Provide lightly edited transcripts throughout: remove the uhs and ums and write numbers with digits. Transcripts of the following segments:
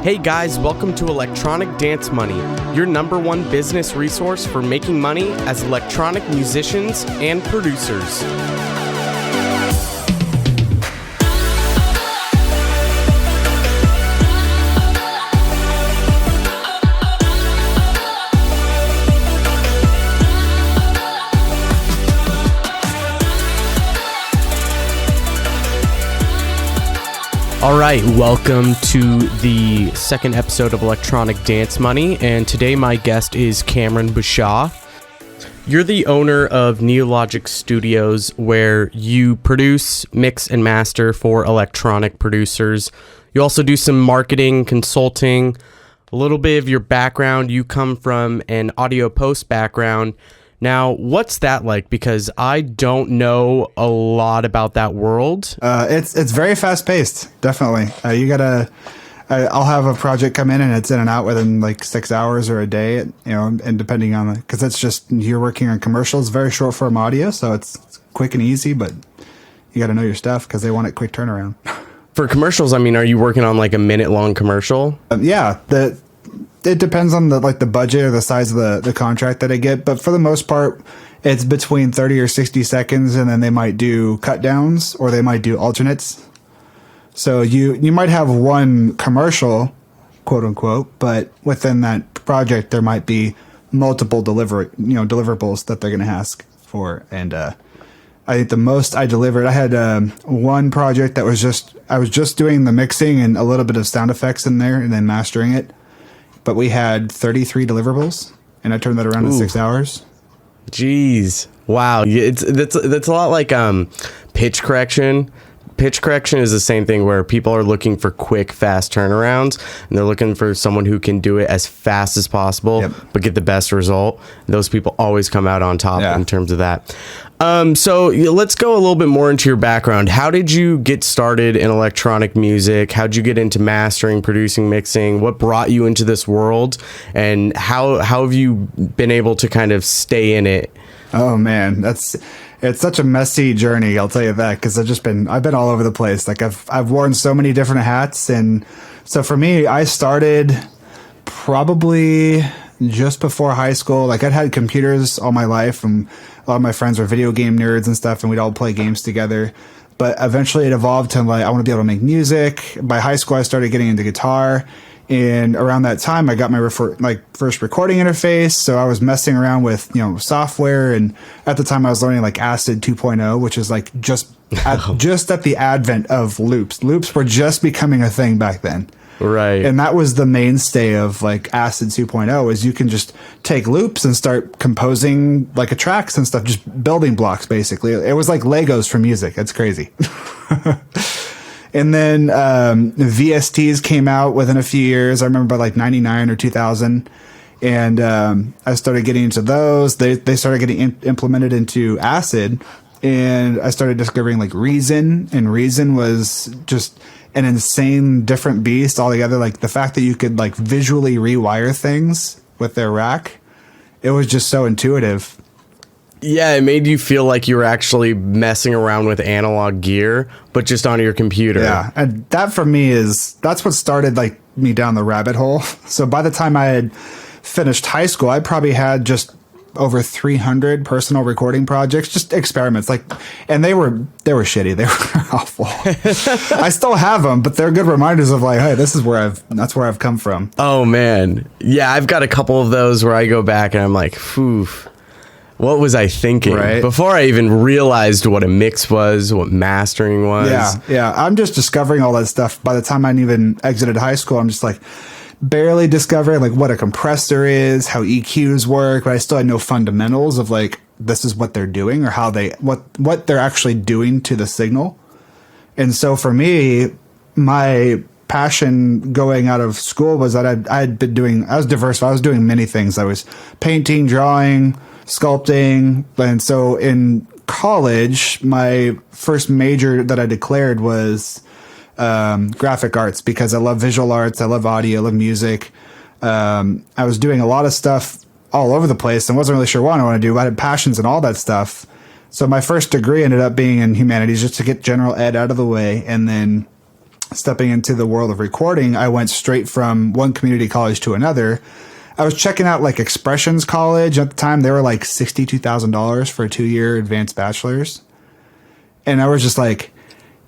Hey guys, welcome to Electronic Dance Money, your number one business resource for making money as electronic musicians and producers. All right, welcome to the second episode of Electronic Dance Money, and today my guest is Cameron Bashaw. You're the owner of Neologic Studios, where you produce, mix, and master for electronic producers. You also do some marketing, consulting, a little bit of your background. You come from an audio post background. Now, what's that like? Because I don't know a lot about that world. It's very fast paced. Definitely. I'll have a project come in and it's in and out within like 6 hours or a day, and depending on because it's just, you're working on commercials, very short form audio. So it's quick and easy, but you got to know your stuff because they want it quick turnaround. For commercials, I mean, are you working on like a minute long commercial? Yeah. It depends on the budget or the size of the contract that I get, but for the most part, it's between 30 or 60 seconds, and then they might do cut downs or they might do alternates. So you might have one commercial, quote unquote, but within that project there might be multiple deliverables that they're going to ask for. And I think the most I delivered, I had one project that I was just doing the mixing and a little bit of sound effects in there and then mastering it. But we had 33 deliverables, and I turned that around in 6 hours. Jeez. Wow. That's a lot like pitch correction. Pitch correction is the same thing where people are looking for quick, fast turnarounds, and they're looking for someone who can do it as fast as possible, but get the best result. Those people always come out on top in terms of that. So let's go a little bit more into your background. How did you get started in electronic music? How'd you get into mastering, producing, mixing? What brought you into this world? And how have you been able to kind of stay in it? Oh man, it's such a messy journey, I'll tell you that, because I've been all over the place. Like I've worn so many different hats, and so for me, I started probably just before high school. Like I'd had computers all my life, and a lot of my friends were video game nerds and stuff, and we'd all play games together. But eventually it evolved to like, I want to be able to make music. By high school, I started getting into guitar. And around that time, I got my first recording interface. So I was messing around with, software. And at the time I was learning like Acid 2.0, which is like just at the advent of loops. Loops were just becoming a thing back then. Right. And that was the mainstay of like Acid 2.0 is you can just take loops and start composing like tracks and stuff, just building blocks, basically. It was like Legos for music. It's crazy. And then VSTs came out within a few years. I remember by like 99 or 2000. And I started getting into those. They started getting implemented into Acid. And I started discovering like Reason. And Reason was just an insane different beast altogether. Like the fact that you could like visually rewire things with their rack. It was just so intuitive. Yeah, it made you feel like you were actually messing around with analog gear, but just on your computer. Yeah, and that for me that's what started like me down the rabbit hole. So by the time I had finished high school, I probably had just over 300 personal recording projects, just experiments. And they were shitty. They were awful. I still have them, but they're good reminders of like, hey, that's where I've come from. Oh man, yeah, I've got a couple of those where I go back and I'm like, phew. What was I thinking? Right. Before I even realized what a mix was, what mastering was. Yeah. I'm just discovering all that stuff. By the time I even exited high school, I'm just like barely discovering like what a compressor is, how EQs work, but I still had no fundamentals of like, this is what they're doing or how what they're actually doing to the signal. And so for me, my passion going out of school was that I was diverse. I was doing many things. I was painting, drawing, sculpting. And so in college, my first major that I declared was graphic arts because I love visual arts. I love audio. I love music. I was doing a lot of stuff all over the place and wasn't really sure what I want to do. I had passions and all that stuff. So my first degree ended up being in humanities just to get general ed out of the way. And then stepping into the world of recording, I went straight from one community college to another. I was checking out like Expressions College at the time. They were like $62,000 for a 2-year advanced bachelor's. And I was just like,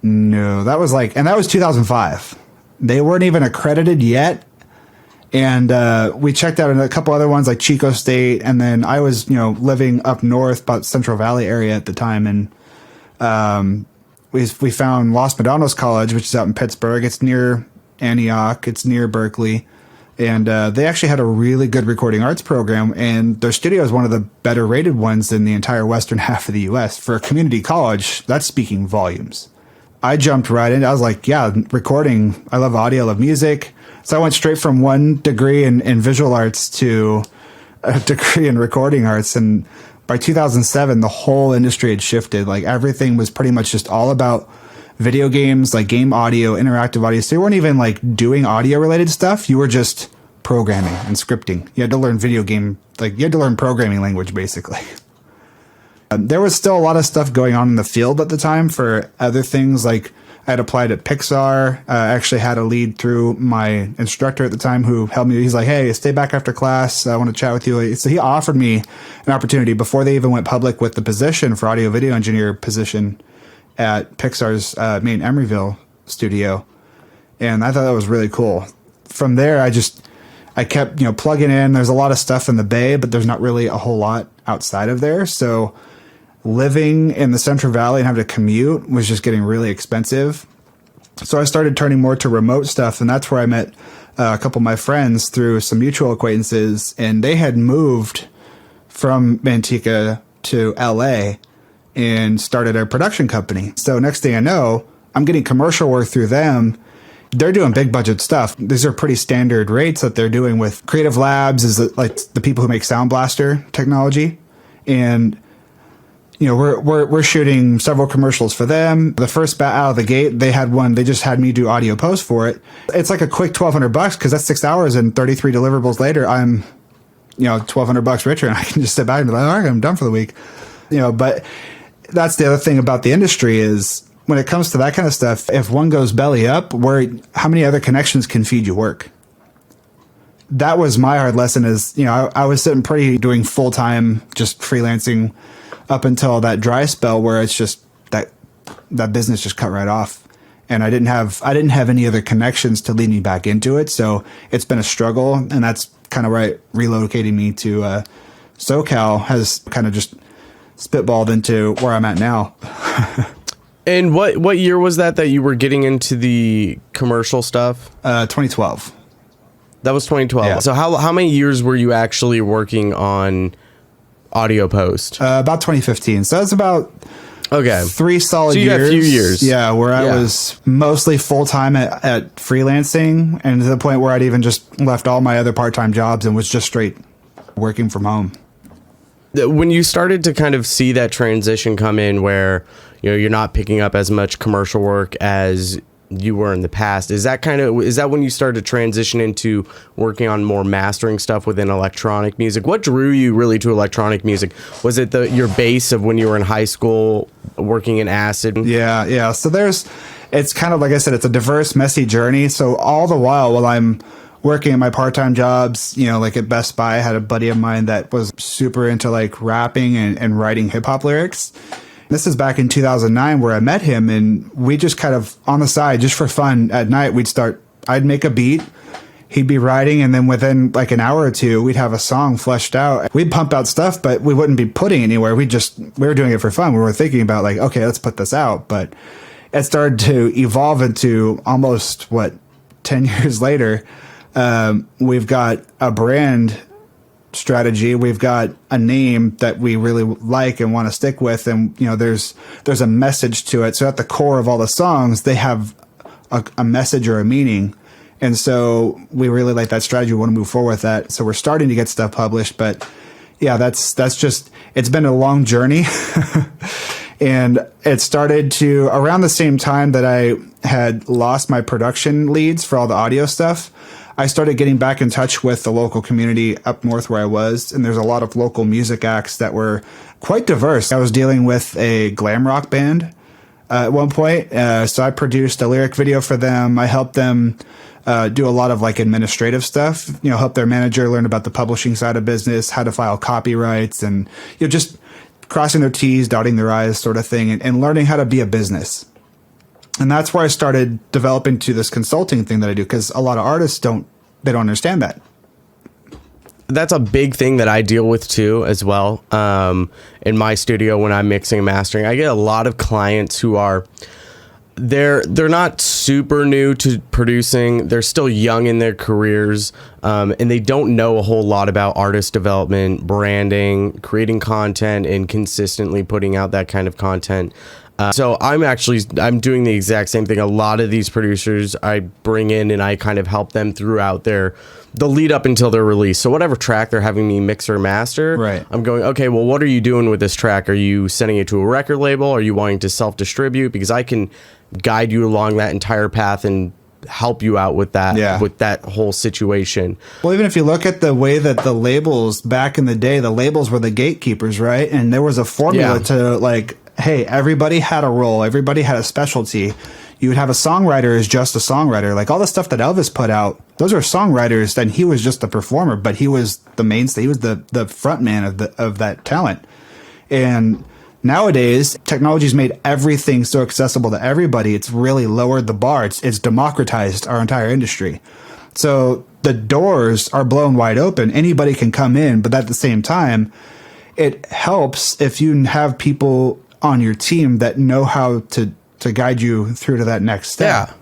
no, that was 2005. They weren't even accredited yet. And we checked out a couple other ones like Chico State. And then I was, living up north, about Central Valley area at the time. And we found Los Medanos College, which is out in Pittsburgh. It's near Antioch. It's near Berkeley. And they actually had a really good recording arts program. And their studio is one of the better rated ones in the entire western half of the U.S. For a community college, that's speaking volumes. I jumped right in. I was like, yeah, recording. I love audio, I love music. So I went straight from one degree in visual arts to a degree in recording arts. And by 2007, the whole industry had shifted. Like everything was pretty much just all about video games, like game audio, interactive audio. So you weren't even like doing audio related stuff. You were just programming and scripting. You had to learn you had to learn programming language basically. There was still a lot of stuff going on in the field at the time for other things. Like I had applied at Pixar. I actually had a lead through my instructor at the time who helped me. He's like, hey, stay back after class. I want to chat with you. So he offered me an opportunity before they even went public with the position for audio video engineer position at Pixar's main Emeryville studio. And I thought that was really cool. From there, I kept, plugging in. There's a lot of stuff in the Bay, but there's not really a whole lot outside of there. So living in the Central Valley and having to commute was just getting really expensive. So I started turning more to remote stuff. And that's where I met a couple of my friends through some mutual acquaintances. And they had moved from Manteca to LA and started a production company. So next thing I know, I'm getting commercial work through them. They're doing big budget stuff. These are pretty standard rates that they're doing with Creative Labs, is like the people who make Sound Blaster technology. And we're shooting several commercials for them. The first bat out of the gate, they had one. They just had me do audio post for it. It's like a quick $1,200 because that's 6 hours, and 33 deliverables later, I'm $1,200 richer, and I can just sit back and be like, all right, I'm done for the week. But that's the other thing about the industry is when it comes to that kind of stuff, if one goes belly up, how many other connections can feed you work? That was my hard lesson is, I was sitting pretty doing full time, just freelancing up until that dry spell where it's just that business just cut right off. And I didn't have any other connections to lead me back into it. So it's been a struggle. And that's kind of where relocating me to SoCal has kind of just spitballed into where I'm at now. And what year was that you were getting into the commercial stuff? 2012. That was 2012. Yeah. So how many years were you actually working on audio post? About 2015. So that's about 3 solid years. So you got a few years. Yeah, where I was mostly full-time at freelancing, and to the point where I'd even just left all my other part-time jobs and was just straight working from home. When you started to kind of see that transition come in where you're not picking up as much commercial work as you were in the past, is that when you started to transition into working on more mastering stuff within electronic music? What drew you really to electronic music? Was it your base of when you were in high school working in Acid? Yeah. So it's kind of like I said, it's a diverse, messy journey. So all the while I'm working at my part-time jobs, like at Best Buy, I had a buddy of mine that was super into like rapping and writing hip hop lyrics. This is back in 2009 where I met him, and we just kind of on the side, just for fun at night, I'd make a beat, he'd be writing, and then within like an hour or two, we'd have a song fleshed out. We'd pump out stuff, but we wouldn't be putting it anywhere. We were doing it for fun. We were thinking about like, okay, let's put this out. But it started to evolve into almost 10 years later. We've got a brand strategy. We've got a name that we really like and want to stick with. And, there's a message to it. So at the core of all the songs, they have a message or a meaning. And so we really like that strategy. We want to move forward with that. So we're starting to get stuff published, but yeah, that's just, it's been a long journey. And it started to around the same time that I had lost my production leads for all the audio stuff. I started getting back in touch with the local community up north where I was, and there's a lot of local music acts that were quite diverse. I was dealing with a glam rock band at one point. So I produced a lyric video for them. I helped them do a lot of like administrative stuff, help their manager learn about the publishing side of business, how to file copyrights, and just crossing their T's, dotting their I's sort of thing, and learning how to be a business. And that's where I started developing to this consulting thing that I do, because a lot of artists don't understand that. That's a big thing that I deal with too, as well. In my studio, when I'm mixing and mastering, I get a lot of clients who are they're not super new to producing. They're still young in their careers, and they don't know a whole lot about artist development, branding, creating content, and consistently putting out that kind of content. So I'm doing the exact same thing. A lot of these producers I bring in and I kind of help them throughout the lead up until their release. So whatever track they're having me mix or master, right, I'm going, okay, well, what are you doing with this track? Are you sending it to a record label? Are you wanting to self-distribute? Because I can guide you along that entire path and help you out with that, with that whole situation. Well, even if you look at the way that the labels back in the day, the labels were the gatekeepers, right? And there was a formula to like, hey, everybody had a role. Everybody had a specialty. You would have a songwriter as just a songwriter. Like all the stuff that Elvis put out, those are songwriters. Then he was just the performer, but he was the mainstay. He was the front man of that talent. And nowadays, technology's made everything so accessible to everybody. It's really lowered the bar. It's democratized our entire industry. So the doors are blown wide open. Anybody can come in, but at the same time, it helps if you have people on your team that know how to guide you through to that next step. Yeah.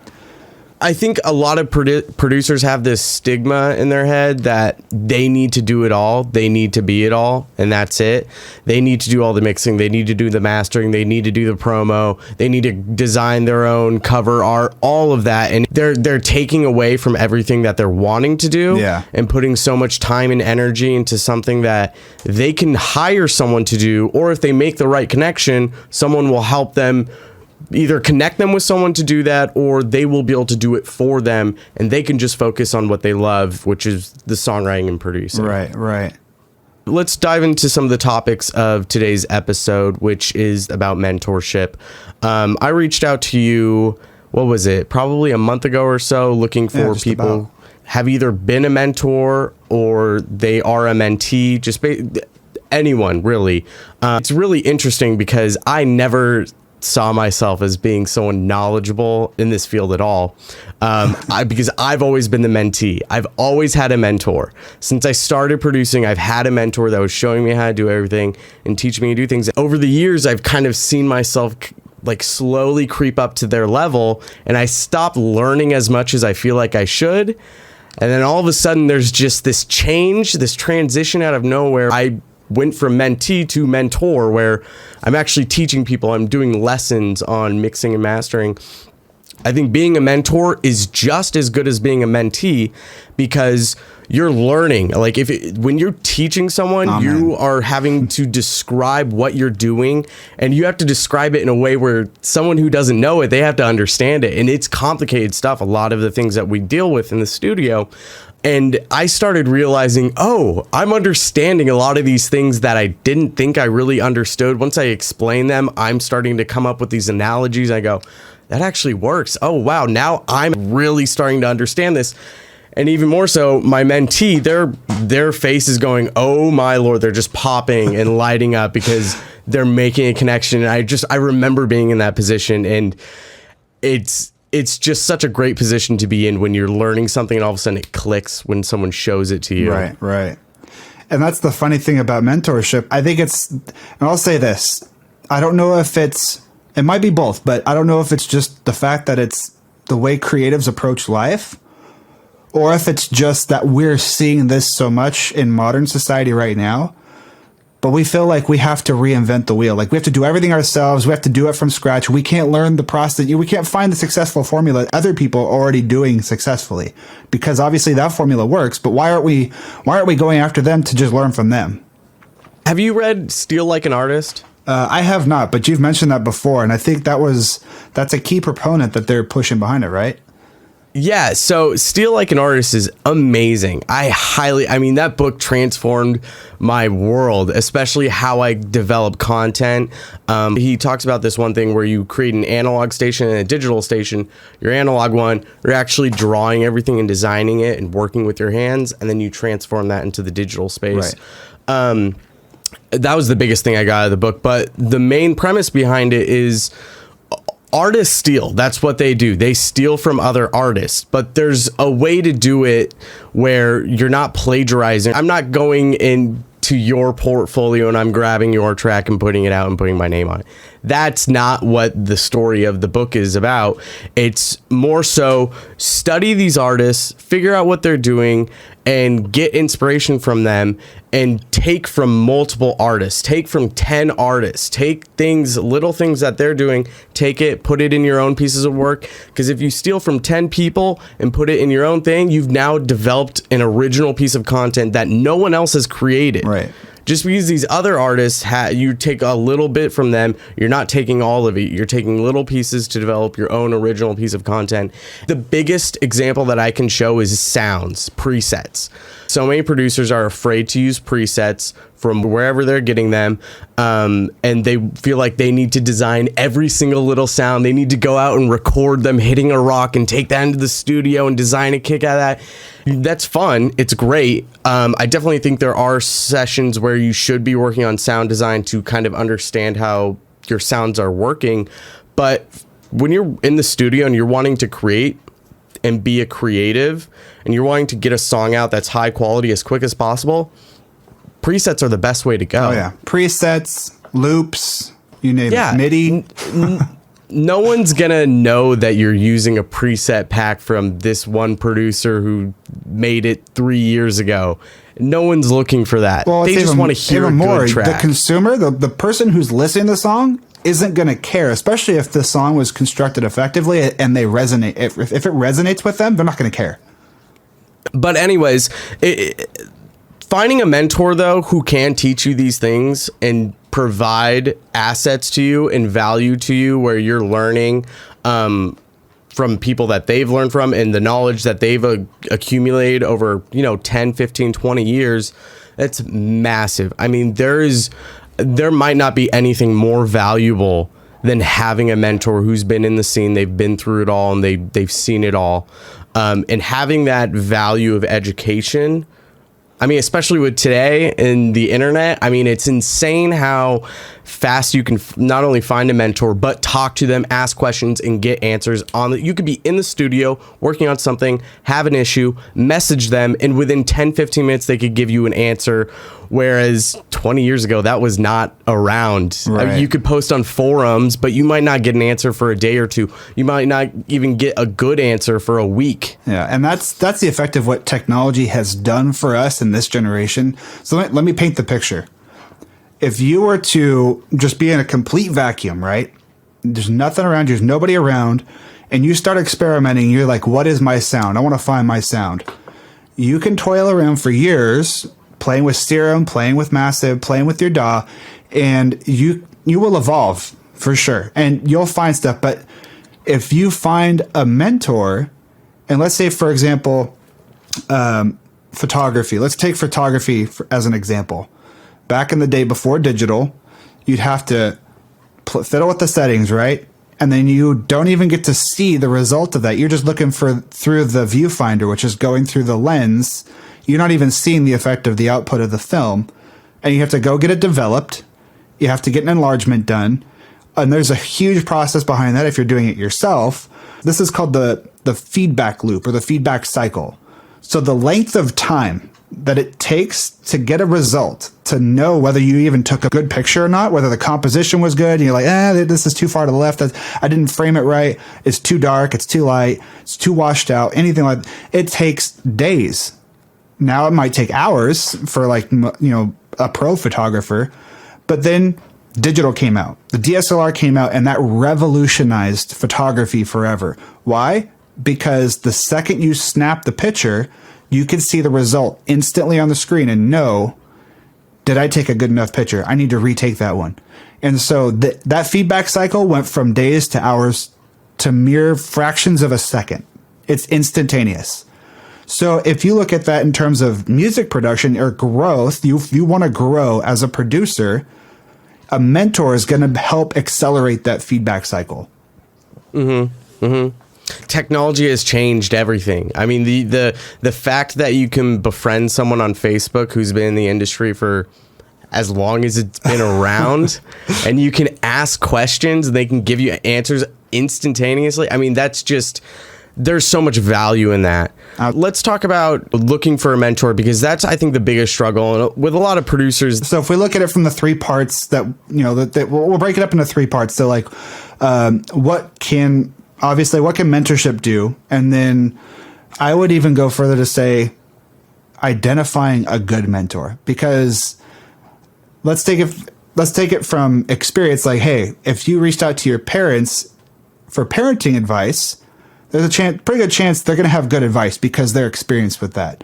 I think a lot of producers have this stigma in their head that they need to do it all. They need to be it all, and that's it. They need to do all the mixing. They need to do the mastering. They need to do the promo. They need to design their own cover art, all of that. And they're taking away from everything that they're wanting to do, and putting so much time and energy into something that they can hire someone to do, or if they make the right connection, someone will help them either connect them with someone to do that, or they will be able to do it for them, and they can just focus on what they love, which is the songwriting and producing. Right. Let's dive into some of the topics of today's episode, which is about mentorship. I reached out to you, what was it, probably a month ago or so, looking for people who have either been a mentor or they are a mentee, anyone really. It's really interesting because I never saw myself as being someone knowledgeable in this field at all, because I've always been the mentee. I've always had a mentor. Since I started producing, I've had a mentor that was showing me how to do everything and teaching me to do things. Over the years, I've kind of seen myself like slowly creep up to their level, and I stopped learning as much as I feel like I should. And then all of a sudden, there's just this change, this transition out of nowhere. I went from mentee to mentor, where I'm actually teaching people. I'm doing lessons on mixing and mastering. I think being a mentor is just as good as being a mentee, because you're learning. Like when you're teaching someone, you are having to describe what you're doing, and you have to describe it in a way where someone who doesn't know it, they have to understand it. And it's complicated stuff. A lot of the things that we deal with in the studio. And I started realizing, I'm understanding a lot of these things that I didn't think I really understood. Once I explain them, I'm starting to come up with these analogies. I go, that actually works. Oh, wow. Now I'm really starting to understand this. And even more so, my mentee, their face is going, oh my Lord, they're just popping and lighting up because they're making a connection. And I remember being in that position, and it's just such a great position to be in when you're learning something and all of a sudden it clicks when someone shows it to you. Right. And that's the funny thing about mentorship. I think and I'll say this, I don't know if it might be both, but I don't know if it's just the fact that it's the way creatives approach life, or if it's just that we're seeing this so much in modern society right now. But we feel like we have to reinvent the wheel. Like we have to do everything ourselves. We have to do it from scratch. We can't learn the process. We can't find the successful formula other people are already doing successfully, because obviously that formula works. But why aren't we going after them to just learn from them? Have you read Steal Like an Artist? I have not, but you've mentioned that before. And I think that's a key proponent that they're pushing behind it, right? Yeah, so Steal Like an Artist is amazing. I mean, that book transformed my world, especially how I develop content. He talks about this one thing where you create an analog station and a digital station. Your analog one, you're actually drawing everything and designing it and working with your hands, and then you transform that into the digital space. Right. That was the biggest thing I got out of the book, but the main premise behind it is artists steal. That's what they do. They steal from other artists, but there's a way to do it where you're not plagiarizing. I'm not going into your portfolio and I'm grabbing your track and putting it out and putting my name on it. That's not what the story of the book is about. It's more so study these artists, figure out what they're doing, and get inspiration from them, and take from multiple artists, take from 10 artists, take things, little things that they're doing, take it, put it in your own pieces of work. Because if you steal from 10 people and put it in your own thing, you've now developed an original piece of content that no one else has created. Right. Just because these other artists, you take a little bit from them, you're not taking all of it. You're taking little pieces to develop your own original piece of content. The biggest example that I can show is sounds, presets. So many producers are afraid to use presets from wherever they're getting them, and they feel like they need to design every single little sound. They need to go out and record them hitting a rock and take that into the studio and design a kick out of that. That's fun. It's great. I definitely think there are sessions where you should be working on sound design to kind of understand how your sounds are working. But when you're in the studio and you're wanting to create and be a creative and you're wanting to get a song out that's high quality as quick as possible, presets are the best way to go. Oh yeah, presets, loops, you name it, MIDI. No one's gonna know that you're using a preset pack from this one producer who made it 3 years ago. No one's looking for that. Well, they just want to hear a good track. The consumer, the person who's listening to the song, isn't going to care, especially if the song was constructed effectively and they resonate. If it resonates with them, they're not going to care. But anyways, finding a mentor, though, who can teach you these things and provide assets to you and value to you where you're learning from people that they've learned from and the knowledge that they've accumulated over, 10, 15, 20 years, that's massive. I mean, there might not be anything more valuable than having a mentor who's been in the scene. They've been through it all and they've seen it all. And having that value of education, I mean, especially with today and the internet, I mean, it's insane how fast you can not only find a mentor, but talk to them, ask questions, and get answers you could be in the studio working on something, have an issue, message them, and within 10, 15 minutes, they could give you an answer. Whereas 20 years ago, that was not around. Right. You could post on forums, but you might not get an answer for a day or two. You might not even get a good answer for a week. Yeah, and that's the effect of what technology has done for us in this generation. So let me paint the picture. If you were to just be in a complete vacuum, right? There's nothing around you, there's nobody around, and you start experimenting, you're like, what is my sound? I want to find my sound. You can toil around for years playing with Serum, playing with Massive, playing with your DAW, and you will evolve for sure. And you'll find stuff. But if you find a mentor, and let's say, for example, photography. Let's take photography as an example. Back in the day before digital, you'd have to fiddle with the settings, right? And then you don't even get to see the result of that. You're just looking through the viewfinder, which is going through the lens. You're not even seeing the effect of the output of the film. And you have to go get it developed. You have to get an enlargement done. And there's a huge process behind that if you're doing it yourself. This is called the feedback loop or the feedback cycle. So the length of time that it takes to get a result, to know whether you even took a good picture or not, whether the composition was good, and you're like, this is too far to the left, I didn't frame it right, it's too dark, it's too light, it's too washed out, anything like that. It takes days. Now it might take hours for a pro photographer, but then digital came out. The DSLR came out, and that revolutionized photography forever. Why? Because the second you snap the picture, you can see the result instantly on the screen and know, did I take a good enough picture? I need to retake that one. And so that feedback cycle went from days to hours to mere fractions of a second. It's instantaneous. So if you look at that in terms of music production or growth, you want to grow as a producer, a mentor is going to help accelerate that feedback cycle. Technology has changed everything. I mean, the fact that you can befriend someone on Facebook who's been in the industry for as long as it's been around, and you can ask questions and they can give you answers instantaneously. I mean, that's just, there's so much value in that. Let's talk about looking for a mentor, because that's, I think, the biggest struggle with a lot of producers. So if we look at it from the three parts that, that we'll break it up into three parts. So like, what can mentorship do? And then I would even go further to say identifying a good mentor, because let's take it from experience. Like, hey, if you reached out to your parents for parenting advice, there's a pretty good chance they're going to have good advice because they're experienced with that.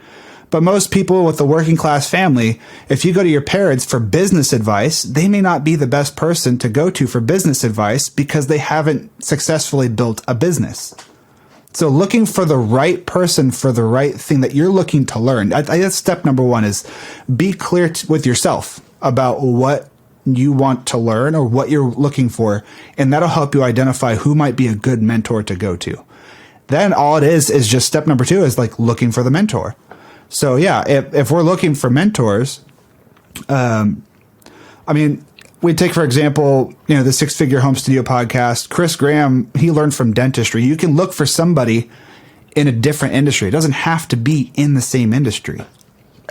But most people with a working class family, if you go to your parents for business advice, they may not be the best person to go to for business advice because they haven't successfully built a business. So looking for the right person for the right thing that you're looking to learn. That's step number one, is be clear with yourself about what you want to learn or what you're looking for. And that'll help you identify who might be a good mentor to go to. Then all it is just step number two is like looking for the mentor. So yeah, if we're looking for mentors, I mean, we take, for example, the Six Figure Home Studio podcast, Chris Graham, he learned from dentistry. You can look for somebody in a different industry. It doesn't have to be in the same industry.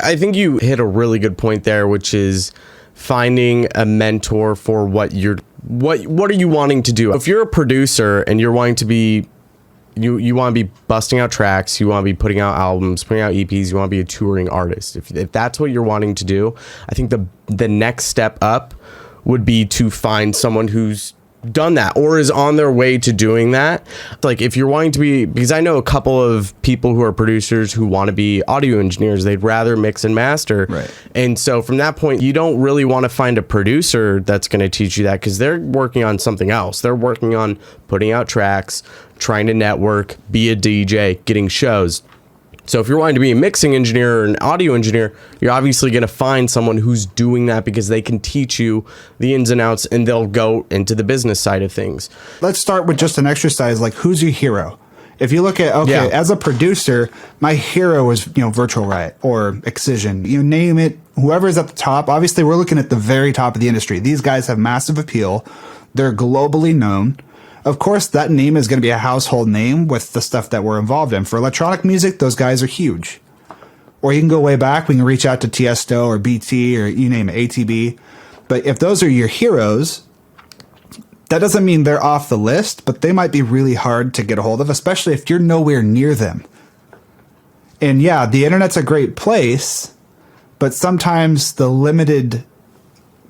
I think you hit a really good point there, which is finding a mentor for what are you wanting to do? If you're a producer and you're wanting to be, you want to be busting out tracks, you want to be putting out albums, putting out EPs, you want to be a touring artist. If that's what you're wanting to do, I think the next step up would be to find someone who's done that or is on their way to doing that. Like, if you're wanting to be, because I know a couple of people who are producers who want to be audio engineers, they'd rather mix and master. Right. And so from that point, you don't really want to find a producer that's going to teach you that, because they're working on something else. They're working on putting out tracks, trying to network, be a DJ, getting shows. So if you're wanting to be a mixing engineer or an audio engineer, you're obviously going to find someone who's doing that, because they can teach you the ins and outs and they'll go into the business side of things. Let's start with just an exercise like, who's your hero? If you look at, as a producer, my hero is, Virtual Riot or Excision, name it, whoever's at the top. Obviously, we're looking at the very top of the industry. These guys have massive appeal. They're globally known. Of course, that name is going to be a household name with the stuff that we're involved in. For electronic music, those guys are huge. Or you can go way back. We can reach out to Tiesto or BT or you name it, ATB. But if those are your heroes, that doesn't mean they're off the list, but they might be really hard to get a hold of, especially if you're nowhere near them. And yeah, the internet's a great place, but sometimes the limited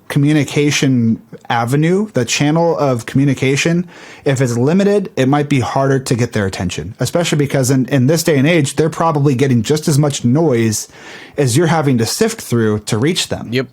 communication avenue, the channel of communication, if it's limited, it might be harder to get their attention, especially because in this day and age, they're probably getting just as much noise as you're having to sift through to reach them. Yep.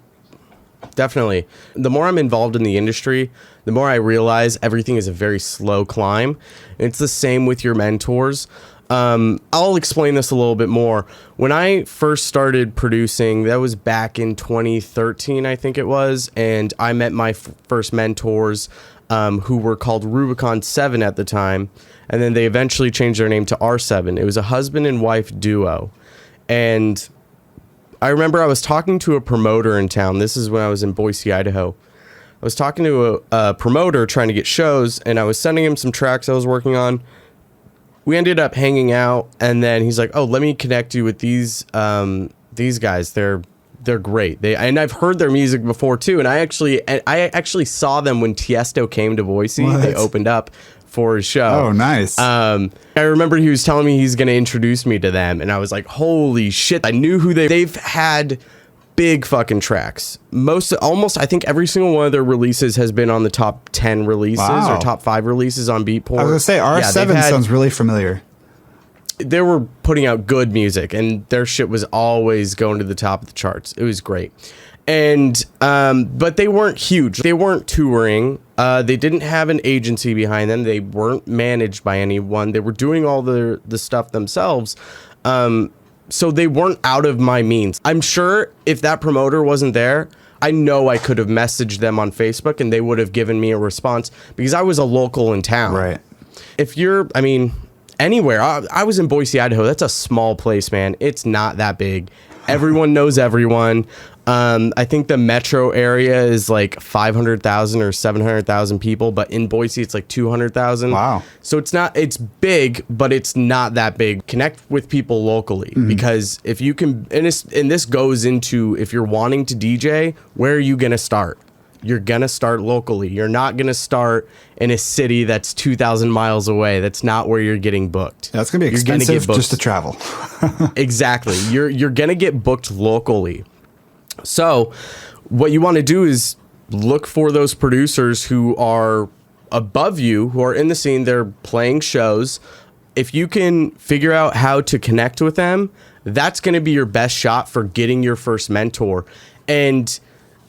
Definitely. The more I'm involved in the industry, the more I realize everything is a very slow climb. It's the same with your mentors. I'll explain this a little bit more. When I first started producing, that was back in 2013, I think it was, and I met my first mentors, who were called Rubicon 7 at the time, and then they eventually changed their name to R7. It was a husband and wife duo, and I remember I was talking to a promoter in town. This is when I was in Boise, Idaho. I was talking to a promoter trying to get shows, and I was sending him some tracks I was working on. We ended up hanging out, and then he's like, "Oh, let me connect you with these guys. They're great. And I've heard their music before too. And I actually saw them when Tiesto came to Boise. What? They opened up for his show. Oh, nice. I remember he was telling me he's going to introduce me to them, and I was like, "Holy shit!" I knew who they've had. Big fucking tracks. I think every single one of their releases has been on the top 10 releases or top 5 releases on Beatport. I was gonna say R7 sounds really familiar. They were putting out good music, and their shit was always going to the top of the charts. It was great. And but they weren't huge. They weren't touring. They didn't have an agency behind them. They weren't managed by anyone. They were doing all the stuff themselves. So they weren't out of my means. I'm sure if that promoter wasn't there, I know I could have messaged them on Facebook and they would have given me a response because I was a local in town. Right. If you're, I mean, anywhere. I was in Boise, Idaho. That's a small place, man. It's not that big. Everyone knows everyone. I think the metro area is like 500,000 or 700,000 people, but in Boise it's like 200,000. Wow. So it's big, but it's not that big. Connect with people locally because if you can, and this goes into if you're wanting to DJ, where are you going to start? You're going to start locally. You're not going to start in a city that's 2,000 miles away. That's not where you're getting booked. That's going to be expensive just to travel. Exactly. You're going to get booked locally. So what you want to do is look for those producers who are above you, who are in the scene, they're playing shows. If you can figure out how to connect with them, that's going to be your best shot for getting your first mentor. And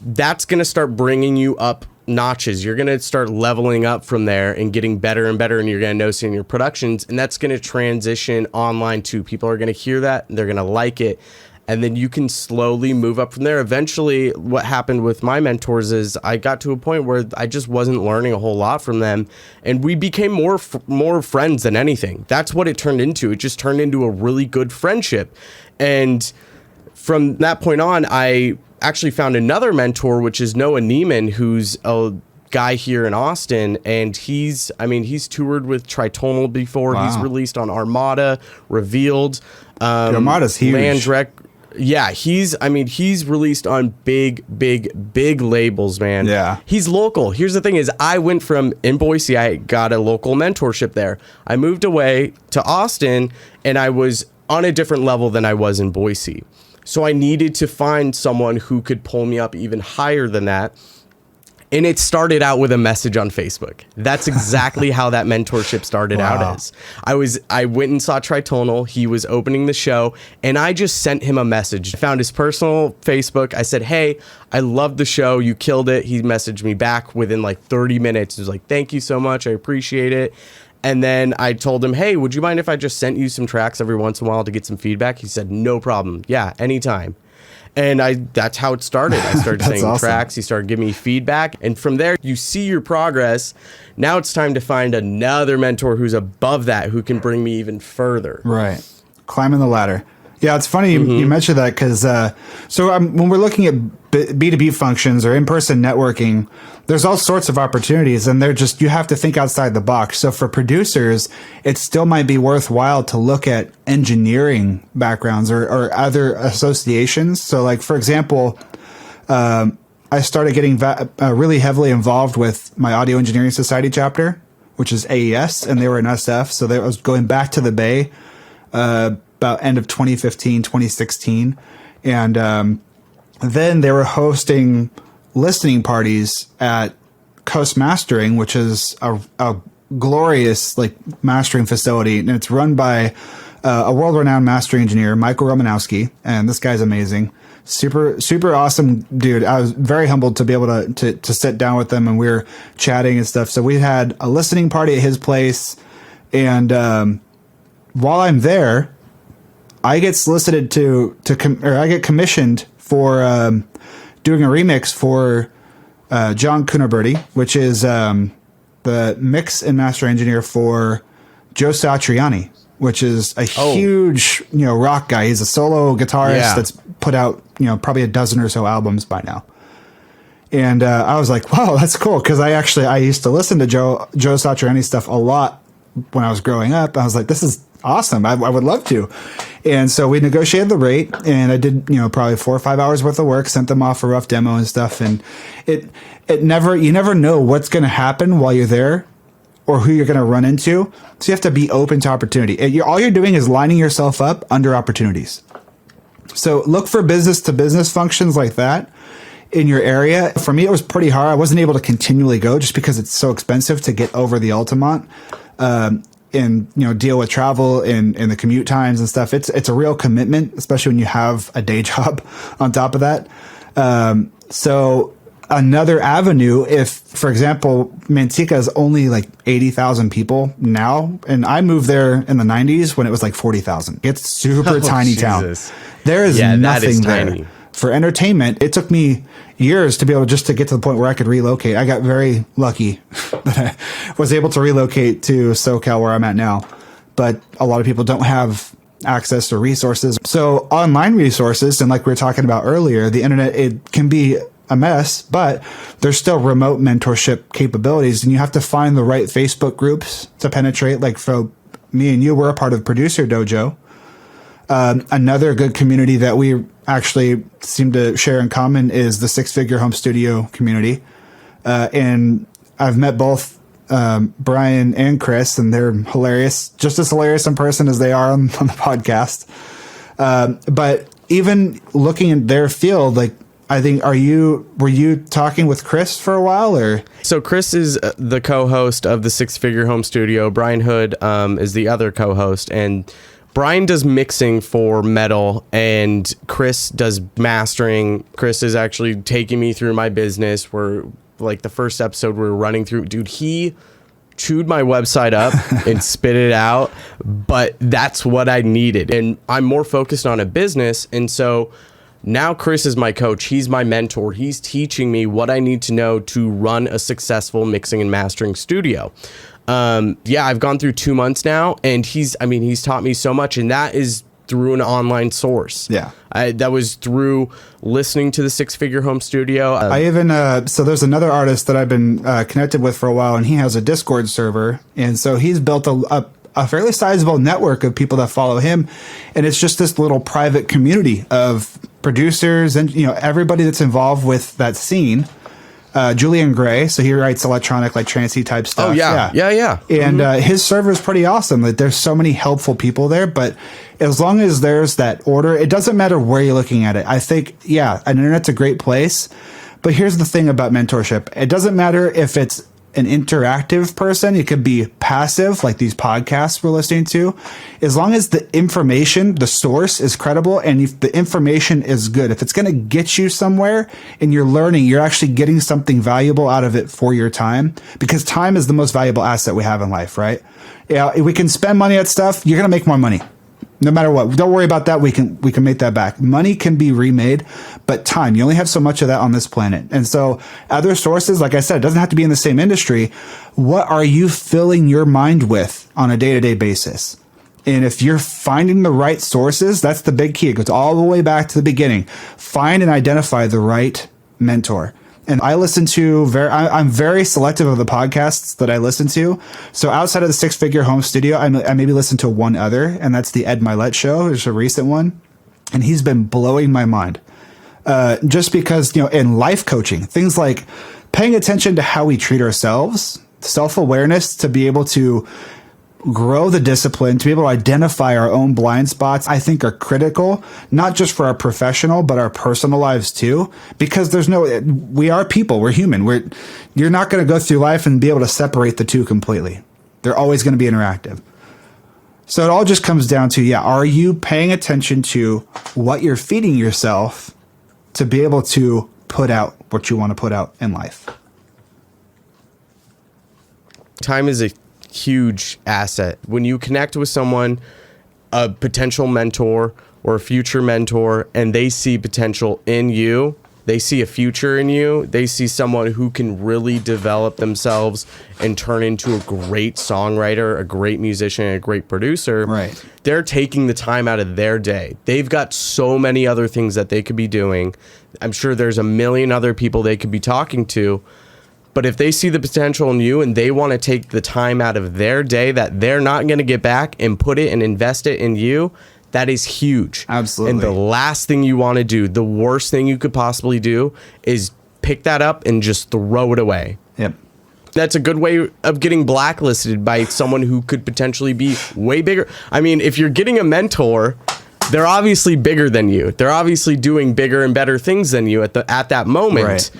that's going to start bringing you up notches. You're going to start leveling up from there and getting better and better. And you're going to notice in your productions. And that's going to transition online too. People are going to hear that. They're going to like it. And then you can slowly move up from there. Eventually, what happened with my mentors is I got to a point where I just wasn't learning a whole lot from them. And we became more friends than anything. That's what it turned into. It just turned into a really good friendship. And from that point on, I actually found another mentor, which is Noah Neiman, who's a guy here in Austin. And he's toured with Tritonal before. Wow. He's released on Armada, Revealed. Armada's huge. Yeah, he's released on big labels, man. Yeah. He's local. Here's the thing is I went from in Boise, I got a local mentorship there. I moved away to Austin and I was on a different level than I was in Boise. So I needed to find someone who could pull me up even higher than that. And it started out with a message on Facebook. That's exactly how that mentorship started out as. I went and saw Tritonal. He was opening the show, and I just sent him a message. I found his personal Facebook. I said, hey, I love the show. You killed it. He messaged me back within like 30 minutes. He was like, thank you so much. I appreciate it. And then I told him, hey, would you mind if I just sent you some tracks every once in a while to get some feedback? He said, no problem. Yeah, anytime. And that's how it started. I started saying awesome. Tracks. He started giving me feedback. And from there, you see your progress. Now it's time to find another mentor who's above that, who can bring me even further. Right. Climbing the ladder. Yeah, it's funny you mentioned that because when we're looking at B2B functions or in-person networking, there's all sorts of opportunities and you have to think outside the box. So for producers, it still might be worthwhile to look at engineering backgrounds or other associations. So like, for example, I started getting really heavily involved with my Audio Engineering Society chapter, which is AES, and they were in SF. So I was going back to the Bay, about end of 2015, 2016. And then they were hosting listening parties at Mastering, which is a glorious like mastering facility. And it's run by a world-renowned mastering engineer, Michael Romanowski. And this guy's amazing. Super, super awesome dude. I was very humbled to be able to sit down with them and we were chatting and stuff. So we had a listening party at his place. And while I'm there, I get solicited I get commissioned for doing a remix for John Cunabirdi, which is the mix and master engineer for Joe Satriani, which is a huge rock guy. He's a solo guitarist that's put out probably a dozen or so albums by now. And I was like, wow, that's cool, because I used to listen to Joe Satriani stuff a lot when I was growing up. I was like, this is awesome. I would love to. And so we negotiated the rate, and I did, probably 4 or 5 hours worth of work, sent them off a rough demo and stuff. And you never know what's going to happen while you're there or who you're going to run into. So you have to be open to opportunity. All you're doing is lining yourself up under opportunities. So look for business to business functions like that in your area. For me, it was pretty hard. I wasn't able to continually go just because it's so expensive to get over the Altamont. And deal with travel and the commute times and stuff. It's a real commitment, especially when you have a day job on top of that. So another avenue, if, for example, Manteca is only like 80,000 people now, and I moved there in the 90s when it was like 40,000. It's super tiny Jesus. town. There is nothing there. Tiny. For entertainment, it took me years to be able just to get to the point where I could relocate. I got very lucky that I was able to relocate to SoCal where I'm at now. But a lot of people don't have access to resources. So online resources, and like we were talking about earlier, the internet, it can be a mess, but there's still remote mentorship capabilities, and you have to find the right Facebook groups to penetrate. Like for me and you, we're a part of Producer Dojo. Another good community that we actually seem to share in common is the Six Figure Home Studio community. And I've met both Brian and Chris, and they're hilarious, just as hilarious in person as they are on the podcast. But even looking at their field, like, I think, were you talking with Chris for a while, or? So Chris is the co-host of the Six Figure Home Studio. Brian Hood is the other co-host, and Brian does mixing for metal, and Chris does mastering. Chris is actually taking me through my business. We're like the first episode we were running through. Dude, he chewed my website up and spit it out, but that's what I needed. And I'm more focused on a business, and so now Chris is my coach. He's my mentor. He's teaching me what I need to know to run a successful mixing and mastering studio. I've gone through 2 months now, and he's taught me so much, and that is through an online source. Yeah. That was through listening to the Six Figure Home Studio. I even, so there's another artist that I've been connected with for a while, and he has a Discord server. And so he's built a fairly sizable network of people that follow him. And it's just this little private community of producers and, everybody that's involved with that scene. Julian Gray, so he writes electronic, like trancey type stuff. Oh yeah. And his server is pretty awesome. Like, there's so many helpful people there, but as long as there's that order, it doesn't matter where you're looking at it. I think, an internet's a great place, but here's the thing about mentorship. It doesn't matter if it's an interactive person. It could be passive, like these podcasts we're listening to. As long as the information, the source is credible, and if the information is good, if it's going to get you somewhere and you're learning, you're actually getting something valuable out of it for your time, because time is the most valuable asset we have in life, right? Yeah, if we can spend money at stuff, you're going to make more money. No matter what. Don't worry about that. We can make that back. Money can be remade, but time, you only have so much of that on this planet. And so other sources, like I said, it doesn't have to be in the same industry. What are you filling your mind with on a day-to-day basis? And if you're finding the right sources, that's the big key. It goes all the way back to the beginning. Find and identify the right mentor. And I listen to I'm very selective of the podcasts that I listen to. So outside of the Six Figure Home Studio, I maybe listen to one other, and that's the Ed Milet Show. It's a recent one, and he's been blowing my mind. Just because, in life coaching, things like paying attention to how we treat ourselves, self-awareness to be able to grow the discipline, to be able to identify our own blind spots, I think are critical, not just for our professional, but our personal lives too, because we are people, we're human. You're not going to go through life and be able to separate the two completely. They're always going to be interactive. So it all just comes down to, are you paying attention to what you're feeding yourself to be able to put out what you want to put out in life? Time is a huge asset. When you connect with someone, a potential mentor or a future mentor, and they see potential in you, they see a future in you, they see someone who can really develop themselves and turn into a great songwriter, a great musician, a great producer. Right. They're taking the time out of their day. They've got so many other things that they could be doing. I'm sure there's a million other people they could be talking to. But if they see the potential in you and they want to take the time out of their day that they're not going to get back and put it and invest it in you, that is huge. Absolutely. And the last thing you want to do, the worst thing you could possibly do, is pick that up and just throw it away. Yep. That's a good way of getting blacklisted by someone who could potentially be way bigger. I mean, if you're getting a mentor, they're obviously bigger than you. They're obviously doing bigger and better things than you at that moment. Right.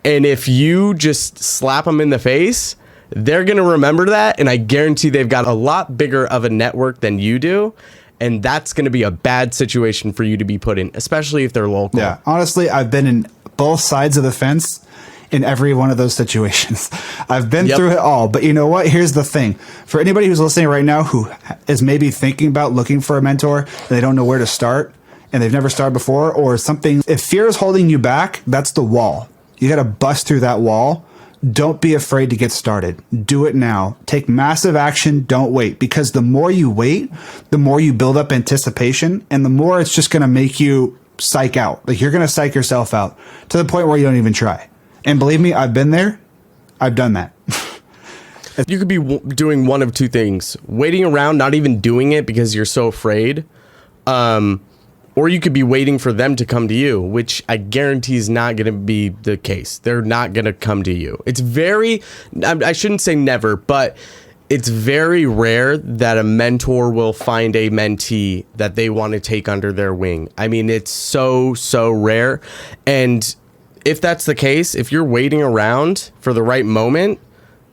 And if you just slap them in the face, they're going to remember that. And I guarantee they've got a lot bigger of a network than you do. And that's going to be a bad situation for you to be put in, especially if they're local. Yeah. Honestly, I've been in both sides of the fence in every one of those situations. I've been through it all. But you know what? Here's the thing. For anybody who's listening right now who is maybe thinking about looking for a mentor and they don't know where to start and they've never started before or something, if fear is holding you back, that's the wall. You got to bust through that wall. Don't be afraid to get started. Do it now. Take massive action. Don't wait, because the more you wait, the more you build up anticipation, and the more it's just going to make you psych out. Like, you're going to psych yourself out to the point where you don't even try. And believe me, I've been there. I've done that. You could be doing one of two things: waiting around, not even doing it because you're so afraid. Or you could be waiting for them to come to you, which I guarantee is not going to be the case. They're not going to come to you. It's very, I shouldn't say never, but it's very rare that a mentor will find a mentee that they want to take under their wing. I mean, it's so rare. And if that's the case, if you're waiting around for the right moment,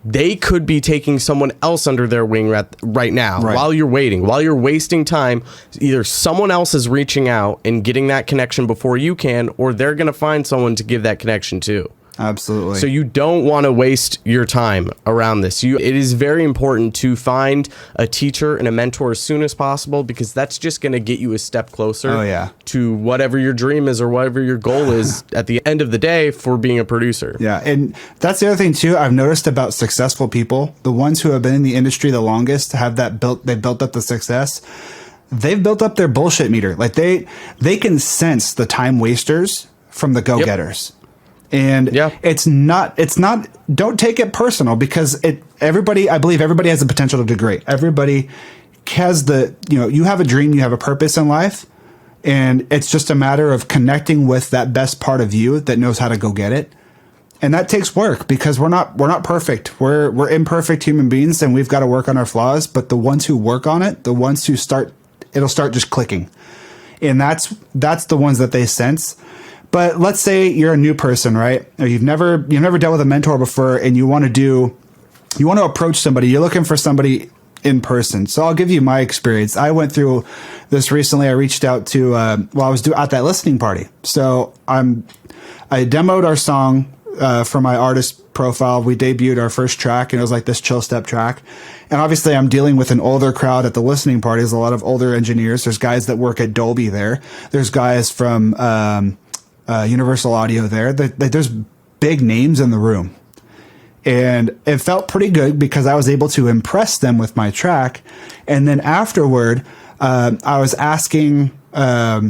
they could be taking someone else under their wing right now while you're waiting, while you're wasting time. Either someone else is reaching out and getting that connection before you can, or they're going to find someone to give that connection to. Absolutely. So you don't want to waste your time around this. It is very important to find a teacher and a mentor as soon as possible, because that's just going to get you a step closer to whatever your dream is or whatever your goal is at the end of the day for being a producer. Yeah. And that's the other thing too, I've noticed about successful people, the ones who have been in the industry the longest, they've built up the success. They've built up their bullshit meter. Like they can sense the time wasters from the go-getters. And it's not, don't take it personal, because I believe everybody has the potential to do great. Everybody has you have a dream, you have a purpose in life, and it's just a matter of connecting with that best part of you that knows how to go get it. And that takes work, because we're not perfect. We're imperfect human beings, and we've got to work on our flaws. But the ones who work on it, the ones who it'll start just clicking. And that's the ones that they sense. But let's say you're a new person, right? Or you've never dealt with a mentor before, and you want to approach somebody. You're looking for somebody in person. So I'll give you my experience. I went through this recently. I reached out to I was at that listening party. So I demoed our song for my artist profile. We debuted our first track, and it was like this chill step track. And obviously, I'm dealing with an older crowd at the listening party. There's a lot of older engineers. There's guys that work at Dolby there. There's guys from Universal Audio there. There's big names in the room. And it felt pretty good because I was able to impress them with my track. And then afterward, I was asking Michael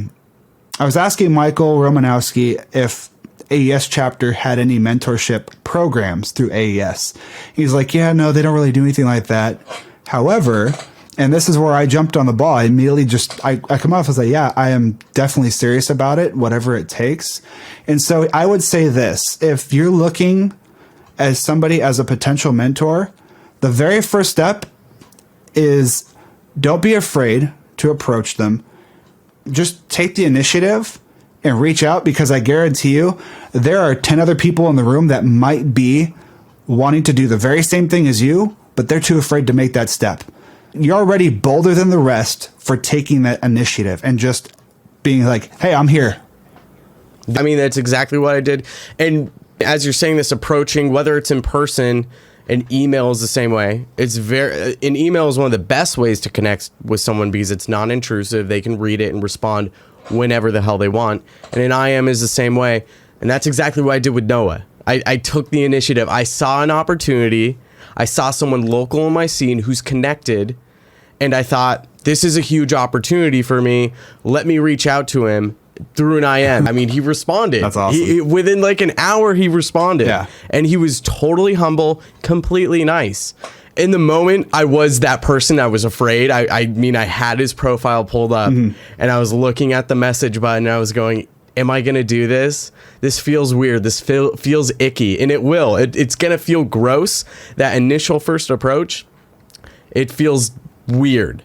Romanowski if AES chapter had any mentorship programs through AES. He's like, yeah, no, they don't really do anything like that. However, and this is where I jumped on the ball. I immediately I come off as like, yeah, I am definitely serious about it, whatever it takes. And so I would say this: if you're looking as somebody as a potential mentor, the very first step is don't be afraid to approach them. Just take the initiative and reach out, because I guarantee you there are 10 other people in the room that might be wanting to do the very same thing as you, but they're too afraid to make that step. You're already bolder than the rest for taking that initiative and just being like, hey, I'm here. I mean, that's exactly what I did. And as you're saying this, approaching, whether it's in person, and email is the same way. An email is one of the best ways to connect with someone, because it's non-intrusive. They can read it and respond whenever the hell they want. And an IM is the same way. And that's exactly what I did with Noah. I took the initiative. I saw an opportunity. I saw someone local in my scene who's connected. And I thought, this is a huge opportunity for me. Let me reach out to him through an IM. I mean, he responded. That's awesome. Within like an hour, he responded. Yeah. And he was totally humble, completely nice. In the moment, I was that person. I was afraid. I mean, I had his profile pulled up, and I was looking at the message button. And I was going, am I going to do this? This feels weird. This feels icky. And it will. It's going to feel gross. That initial first approach, it feels weird.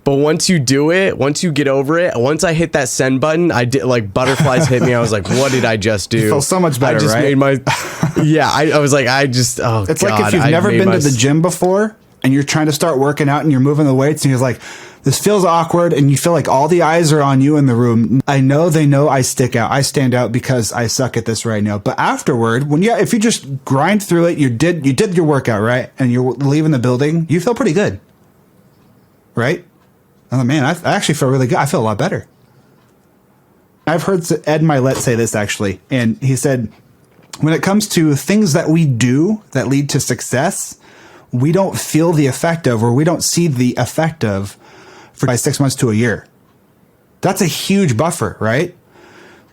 But once you do it, once you get over it, once I hit that send button, I did, like, butterflies hit me. I was like, what did I just do? It feels so much better, I just right? made my, yeah, I was like, it's like if you've never been to the gym before and you're trying to start working out and you're moving the weights and you're like, This feels awkward, and you feel like all the eyes are on you in the room. I know they know I stick out. I stand out because I suck at this right now. But afterward, if you just grind through it, you did your workout, right? And you're leaving the building, you feel pretty good, right? Oh man, I actually feel really good. I feel a lot better. I've heard Ed Milet say this actually, and he said, when it comes to things that we do that lead to success, we don't feel the effect of, or we don't see the effect of, for by 6 months to a year. That's a huge buffer, right?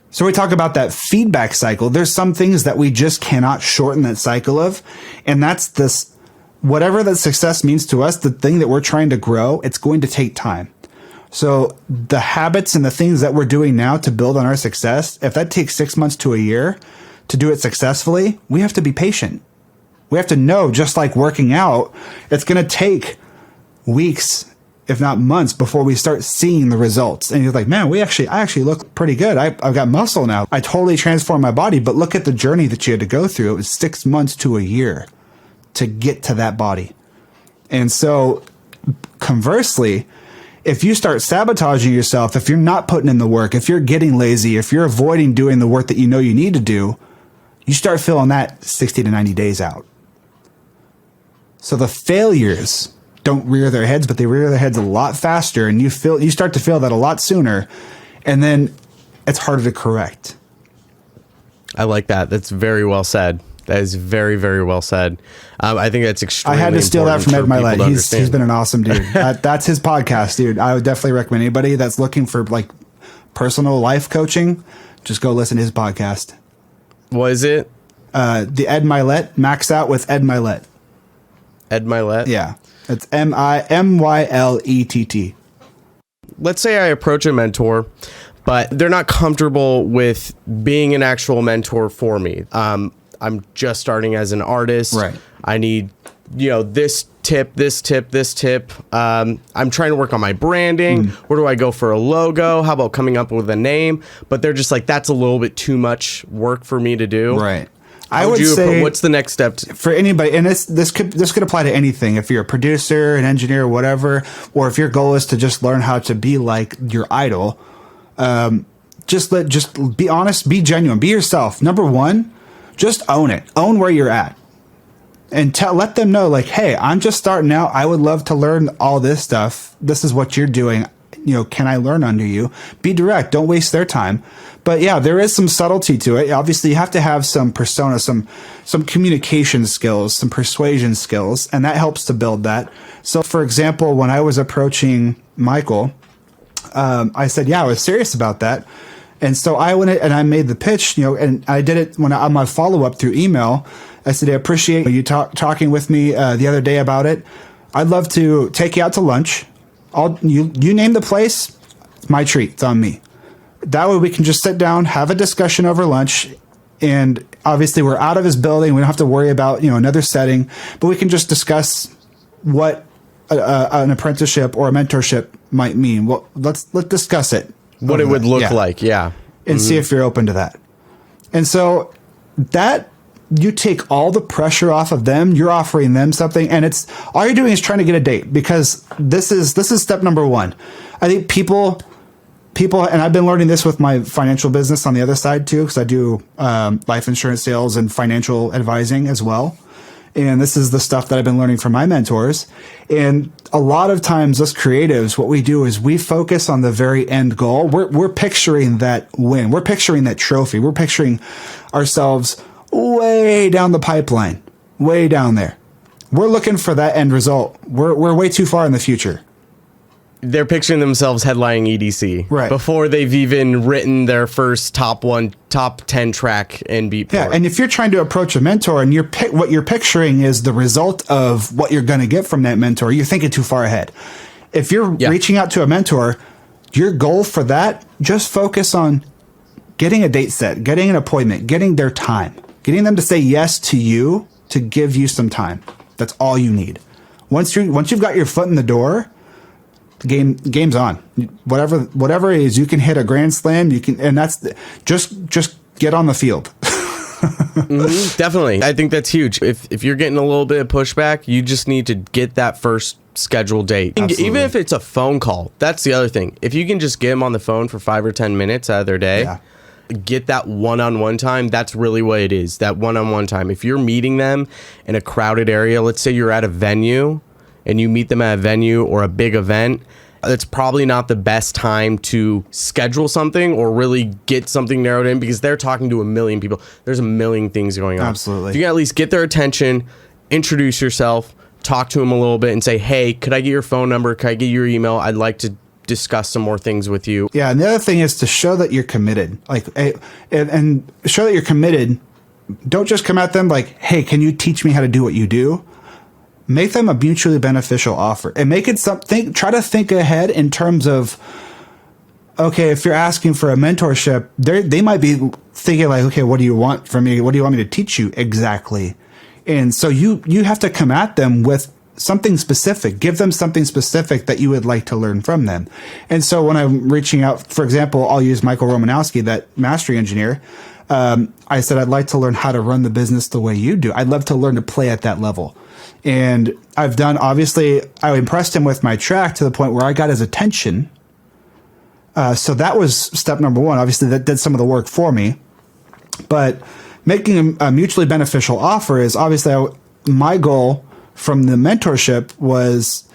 So we talk about that feedback cycle. There's some things that we just cannot shorten that cycle of. And that's this, whatever that success means to us, the thing that we're trying to grow, it's going to take time. So the habits and the things that we're doing now to build on our success, if that takes 6 months to a year to do it successfully, we have to be patient. We have to know, just like working out, it's going to take weeks, if not months, before we start seeing the results. And you're like, man, I actually look pretty good. I've got muscle now. I totally transformed my body, but look at the journey that you had to go through. It was 6 months to a year to get to that body. And so conversely, if you start sabotaging yourself, if you're not putting in the work, if you're getting lazy, if you're avoiding doing the work that you know you need to do, you start feeling that 60 to 90 days out. So the failures don't rear their heads, but they rear their heads a lot faster, and you start to feel that a lot sooner, and then it's harder to correct. I like that. That's very well said. That is very, very well said. I think that's extremely important. I had to steal that from Ed Milet. He's been an awesome dude. That's his podcast, dude. I would definitely recommend anybody that's looking for like personal life coaching, just go listen to his podcast. What is it? The Ed Milet, Max Out with Ed Milet. Ed Milet? Yeah. It's Mylett. Let's say I approach a mentor, but they're not comfortable with being an actual mentor for me. I'm just starting as an artist. Right. I need, this tip. I'm trying to work on my branding. Where do I go for a logo? How about coming up with a name? But they're just like, that's a little bit too much work for me to do. Right. I would say, what's the next step for anybody, and this could apply to anything. If you're a producer, an engineer, whatever, or if your goal is to just learn how to be like your idol, just be honest, be genuine, be yourself. Number one, just own it. Own where you're at, and let them know, like, hey, I'm just starting out. I would love to learn all this stuff. This is what you're doing. Can I learn under you? Be direct. Don't waste their time. But yeah, there is some subtlety to it. Obviously, you have to have some persona, some communication skills, some persuasion skills, and that helps to build that. So, for example, when I was approaching Michael, I said, yeah, I was serious about that. And so I went and I made the pitch, and I did it on my follow-up through email. I said, I appreciate you talking with me the other day about it. I'd love to take you out to lunch. You name the place, my treat. It's on me. That way we can just sit down, have a discussion over lunch, and obviously we're out of his building. We don't have to worry about another setting, but we can just discuss what an apprenticeship or a mentorship might mean. Well, let's discuss it. What it would look like, yeah. And see if you're open to that. And so that you take all the pressure off of them. You're offering them something, and it's all you're doing is trying to get a date, because this is step number one. I think people, and I've been learning this with my financial business on the other side too, because I do life insurance sales and financial advising as well. And this is the stuff that I've been learning from my mentors. And a lot of times us creatives, what we do is we focus on the very end goal. We're picturing that win. We're picturing that trophy. We're picturing ourselves way down the pipeline, way down there. We're looking for that end result. We're way too far in the future. They're picturing themselves headlining EDC right before they've even written their first top 10 track in Beatport. Yeah, and if you're trying to approach a mentor and what you're picturing is the result of what you're going to get from that mentor, you're thinking too far ahead. If you're reaching out to a mentor, your goal for that, just focus on getting a date set, getting an appointment, getting their time, getting them to say yes to you, to give you some time. That's all you need. Once you've got your foot in the door, the game's on. Whatever it is, you can hit a grand slam. You can, and that's just get on the field. Definitely. I think that's huge. If you're getting a little bit of pushback, you just need to get that first scheduled date. Absolutely. Even if it's a phone call, that's the other thing. If you can just get them on the phone for 5 or 10 minutes out of their day, get that one-on-one time. That's really what it is, that one-on-one time. If you're meeting them in a crowded area, let's say you're at a venue and you meet them at a venue or a big event, it's probably not the best time to schedule something or really get something narrowed in, because they're talking to a million people. There's a million things going on. Absolutely. If you can at least get their attention, introduce yourself, talk to them a little bit and say, hey, could I get your phone number? Could I get your email? I'd like to discuss some more things with you. Yeah, and the other thing is to show that you're committed. Like, and show that you're committed. Don't just come at them like, hey, can you teach me how to do what you do? Make them a mutually beneficial offer and make it something. Try to think ahead in terms of, okay, if you're asking for a mentorship, they might be thinking like, okay, what do you want from me? What do you want me to teach you exactly? And so you have to come at them with something specific. Give them something specific that you would like to learn from them. And so when I'm reaching out, for example, I'll use Michael Romanowski, that mastery engineer. I said, I'd like to learn how to run the business the way you do. I'd love to learn to play at that level. And I've done, obviously, I impressed him with my track to the point where I got his attention. So that was step number one. Obviously, that did some of the work for me. But making a mutually beneficial offer is obviously my goal from the mentorship was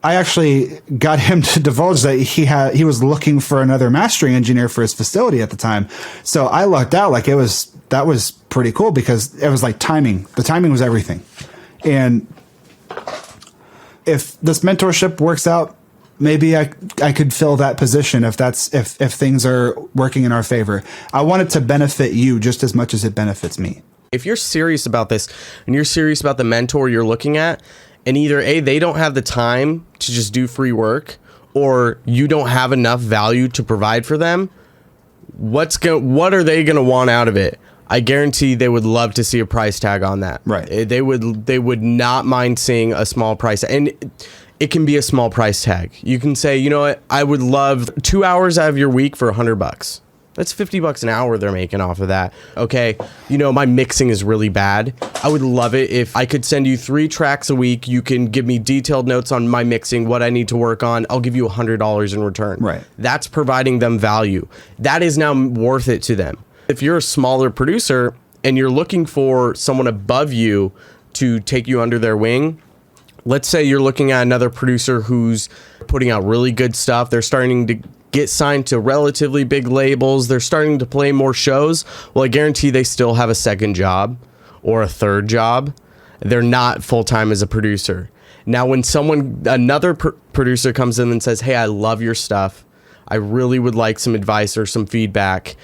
I actually got him to divulge that he was looking for another mastering engineer for his facility at the time. So I lucked out. Like that was pretty cool because it was like timing. The timing was everything. And if this mentorship works out, maybe I could fill that position if things are working in our favor. I want it to benefit you just as much as it benefits me. If you're serious about this and you're serious about the mentor you're looking at, and either A, they don't have the time to just do free work, or you don't have enough value to provide for them, what are they going to want out of it? I guarantee they would love to see a price tag on that. Right. They would not mind seeing a small price. And it can be a small price tag. You can say, you know what, I would love 2 hours out of your week for $100. That's $50 an hour they're making off of that. Okay, you know, my mixing is really bad. I would love it if I could send you 3 tracks a week. You can give me detailed notes on my mixing, what I need to work on. I'll give you $100 in return. Right. That's providing them value. That is now worth it to them. If you're a smaller producer and you're looking for someone above you to take you under their wing, let's say you're looking at another producer who's putting out really good stuff. They're starting to get signed to relatively big labels. They're starting to play more shows. Well, I guarantee they still have a second job or a third job. They're not full-time as a producer. Now, when another producer comes in and says, hey, I love your stuff. I really would like some advice or some feedback.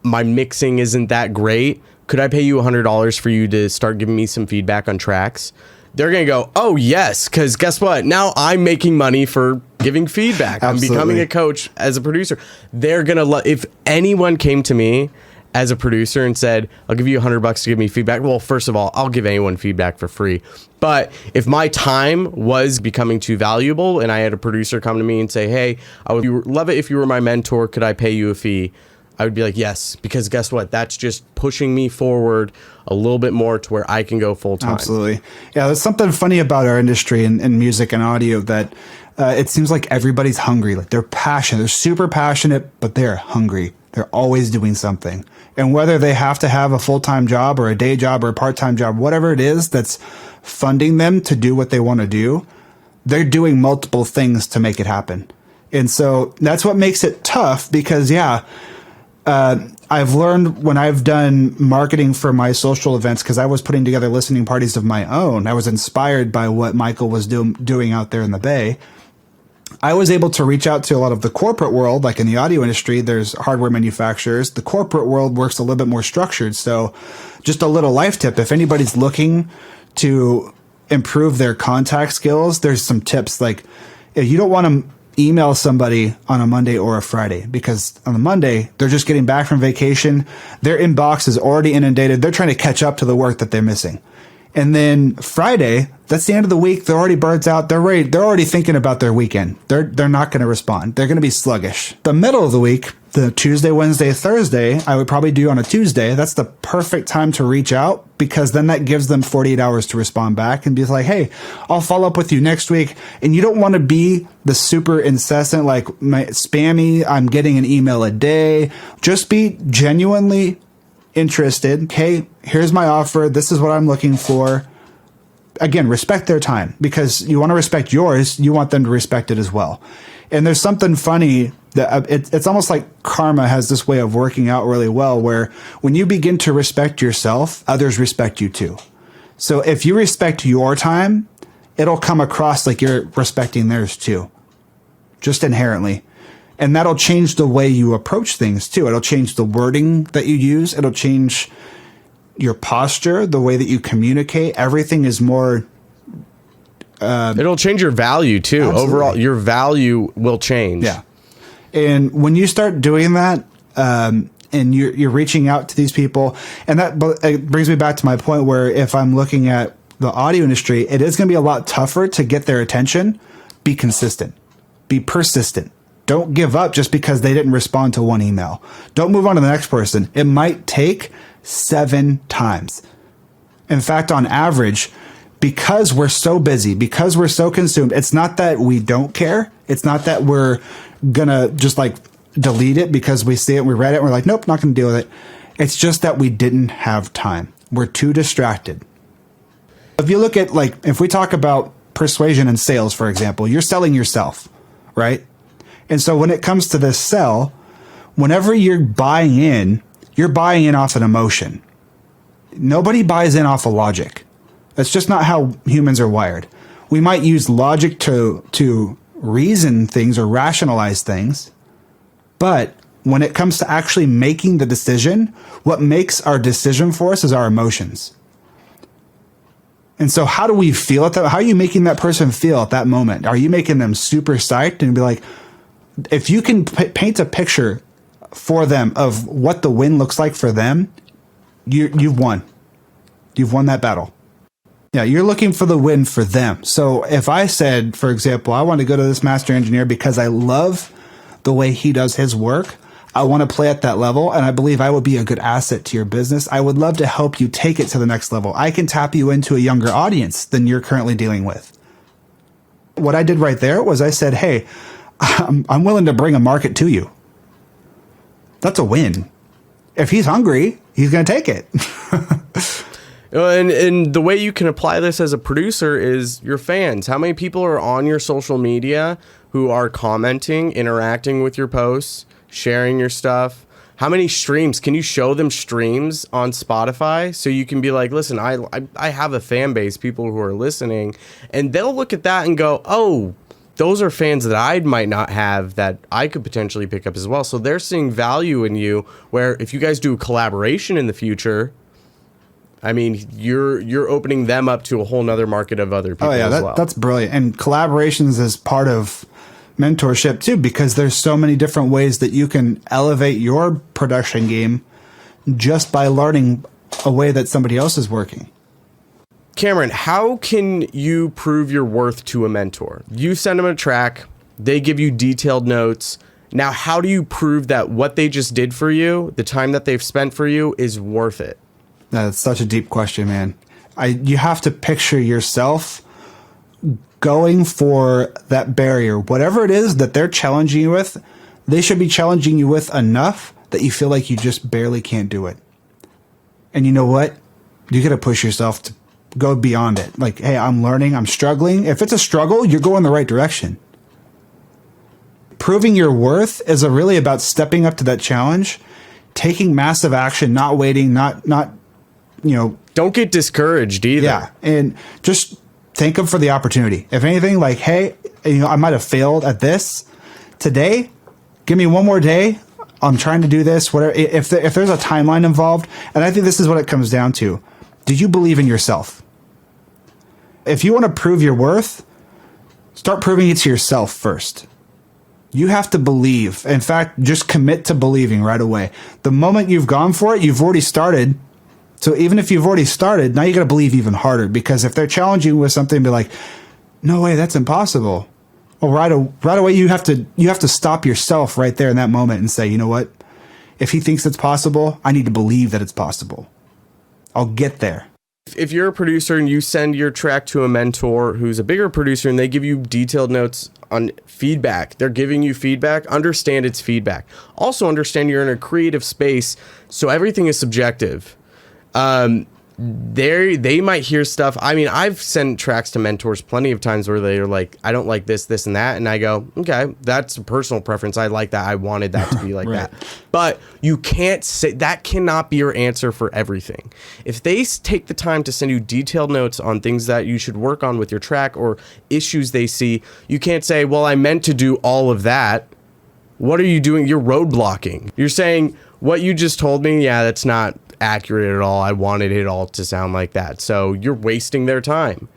My mixing isn't that great. Could I pay you $100 for you to start giving me some feedback on tracks? They're going to go, oh, yes, because guess what? Now I'm making money for giving feedback. Absolutely. I'm becoming a coach as a producer. They're going to if anyone came to me as a producer and said, I'll give you $100 to give me feedback. Well, first of all, I'll give anyone feedback for free. But if my time was becoming too valuable and I had a producer come to me and say, hey, I would love it if you were my mentor. Could I pay you a fee? I would be like, yes, because guess what? That's just pushing me forward a little bit more to where I can go full time. Absolutely. Yeah, there's something funny about our industry in music and audio that it seems like everybody's hungry. Like they're passionate. They're super passionate, but they're hungry. They're always doing something. And whether they have to have a full-time job or a day job or a part-time job, whatever it is that's funding them to do what they want to do, they're doing multiple things to make it happen. And so that's what makes it tough because, I've learned when I've done marketing for my social events, because I was putting together listening parties of my own. I was inspired by what Michael was doing out there in the Bay. I was able to reach out to a lot of the corporate world, like in the audio industry, there's hardware manufacturers. The corporate world works a little bit more structured. So just a little life tip, if anybody's looking to improve their contact skills, there's some tips. Like if you don't want to email somebody on a Monday or a Friday, because on the Monday, they're just getting back from vacation. Their inbox is already inundated. They're trying to catch up to the work that they're missing. And then Friday, that's the end of the week. They're already birds out. They're ready. They're already thinking about their weekend. They're not going to respond. They're going to be sluggish. The middle of the week, the Tuesday, Wednesday, Thursday, I would probably do on a Tuesday. That's the perfect time to reach out, because then that gives them 48 hours to respond back and be like, hey, I'll follow up with you next week. And you don't want to be the super incessant, like my spammy, I'm getting an email a day. Just be genuinely interested. Hey, here's my offer. This is what I'm looking for. Again, respect their time, because you want to respect yours. You want them to respect it as well. And there's something funny that it's almost like karma has this way of working out really well, where when you begin to respect yourself, others respect you too. So if you respect your time, it'll come across like you're respecting theirs too, just inherently. And that'll change the way you approach things too. It'll change the wording that you use. It'll change your posture, the way that you communicate. Everything is more... it'll change your value too. Absolutely. Overall, your value will change. Yeah. And when you start doing that, and you're reaching out to these people, and it brings me back to my point where if I'm looking at the audio industry, it is going to be a lot tougher to get their attention. Be consistent. Be persistent. Don't give up just because they didn't respond to one email. Don't move on to the next person. It might take 7 times. In fact, on average, because we're so busy, because we're so consumed, it's not that we don't care. It's not that we're gonna just like delete it because we see it, we read it, and we're like, nope, not gonna deal with it. It's just that we didn't have time. We're too distracted. If you look at, like, if we talk about persuasion and sales, for example, you're selling yourself, right? And so when it comes to this sell, whenever you're buying in off an emotion. Nobody buys in off of logic. That's just not how humans are wired. We might use logic to reason things or rationalize things, but when it comes to actually making the decision, what makes our decision for us is our emotions. And so how do we feel at that? How are you making that person feel at that moment? Are you making them super psyched and be like, if you can paint a picture for them of what the win looks like for them, you've won. You've won that battle. Yeah, you're looking for the win for them. So if I said, for example, I want to go to this master engineer because I love the way he does his work, I want to play at that level, and I believe I would be a good asset to your business. I would love to help you take it to the next level. I can tap you into a younger audience than you're currently dealing with. What I did right there was I said, hey, I'm willing to bring a market to you. That's a win. If he's hungry, he's going to take it. And the way you can apply this as a producer is your fans. How many people are on your social media who are commenting, interacting with your posts, sharing your stuff? How many streams? Can you show them streams on Spotify so you can be like, listen, I have a fan base, people who are listening, and they'll look at that and go, oh, those are fans that I might not have that I could potentially pick up as well. So they're seeing value in you, where if you guys do a collaboration in the future, I mean, you're opening them up to a whole nother market of other people as well. That's brilliant. And collaborations is part of mentorship too, because there's so many different ways that you can elevate your production game just by learning a way that somebody else is working. Cameron, how can you prove your worth to a mentor? You send them a track, they give you detailed notes. Now, how do you prove that what they just did for you, the time that they've spent for you, is worth it? That's such a deep question, man. You have to picture yourself going for that barrier. Whatever it is that they're challenging you with, they should be challenging you with enough that you feel like you just barely can't do it. And you know what? You got to push yourself to go beyond it. Like, hey, I'm learning, I'm struggling. If it's a struggle, you're going the right direction. Proving your worth is really about stepping up to that challenge, taking massive action, not waiting, not don't get discouraged either. Yeah. And just thank them for the opportunity. If anything, like, hey, I might have failed at this today. Give me one more day. I'm trying to do this. Whatever. If there's a timeline involved, and I think this is what it comes down to. Do you believe in yourself? If you want to prove your worth, start proving it to yourself first. You have to believe. In fact, just commit to believing right away. The moment you've gone for it, you've already started. So even if you've already started, now you got to believe even harder, because if they're challenging you with something, be like, no way, that's impossible. Well, right away, you have to stop yourself right there in that moment and say, you know what? If he thinks it's possible, I need to believe that it's possible. I'll get there. If you're a producer and you send your track to a mentor who's a bigger producer and they give you detailed notes on feedback, they're giving you feedback, understand it's feedback. Also understand you're in a creative space, so everything is subjective. They might hear stuff. I mean, I've sent tracks to mentors plenty of times where they're like, I don't like this, this, and that. And I go, okay, that's a personal preference. I like that. I wanted that to be like right. that. But you can't say, that cannot be your answer for everything. If they take the time to send you detailed notes on things that you should work on with your track or issues they see, you can't say, well, I meant to do all of that. What are you doing? You're roadblocking. You're saying, what you just told me, yeah, that's not accurate at all. I wanted it all to sound like that. So you're wasting their time.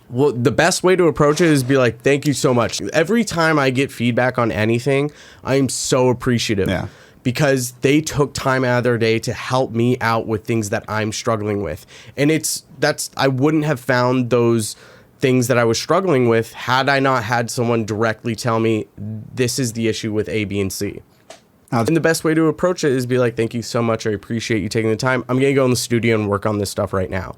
Well, the best way to approach it is be like, thank you so much. Every time I get feedback on anything, I'm so appreciative because they took time out of their day to help me out with things that I'm struggling with. And I wouldn't have found those things that I was struggling with had I not had someone directly tell me this is the issue with A, B, and C. And the best way to approach it is be like, thank you so much. I appreciate you taking the time. I'm going to go in the studio and work on this stuff right now.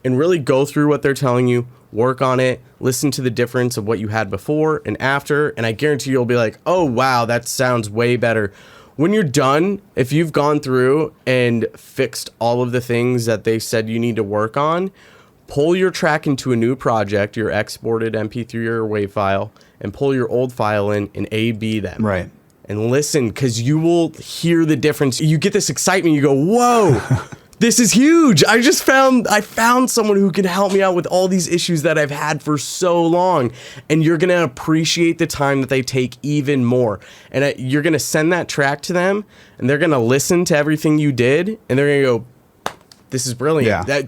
And really go through what they're telling you, work on it, listen to the difference of what you had before and after. And I guarantee you'll be like, oh, wow, that sounds way better. When you're done, if you've gone through and fixed all of the things that they said you need to work on, pull your track into a new project, your exported MP3 or WAV file, and pull your old file in and A/B them. Right. And listen, because you will hear the difference. You get this excitement. You go, whoa, this is huge. I found someone who can help me out with all these issues that I've had for so long. And you're going to appreciate the time that they take even more. And you're going to send that track to them, and they're going to listen to everything you did. And they're going to go, this is brilliant. Yeah.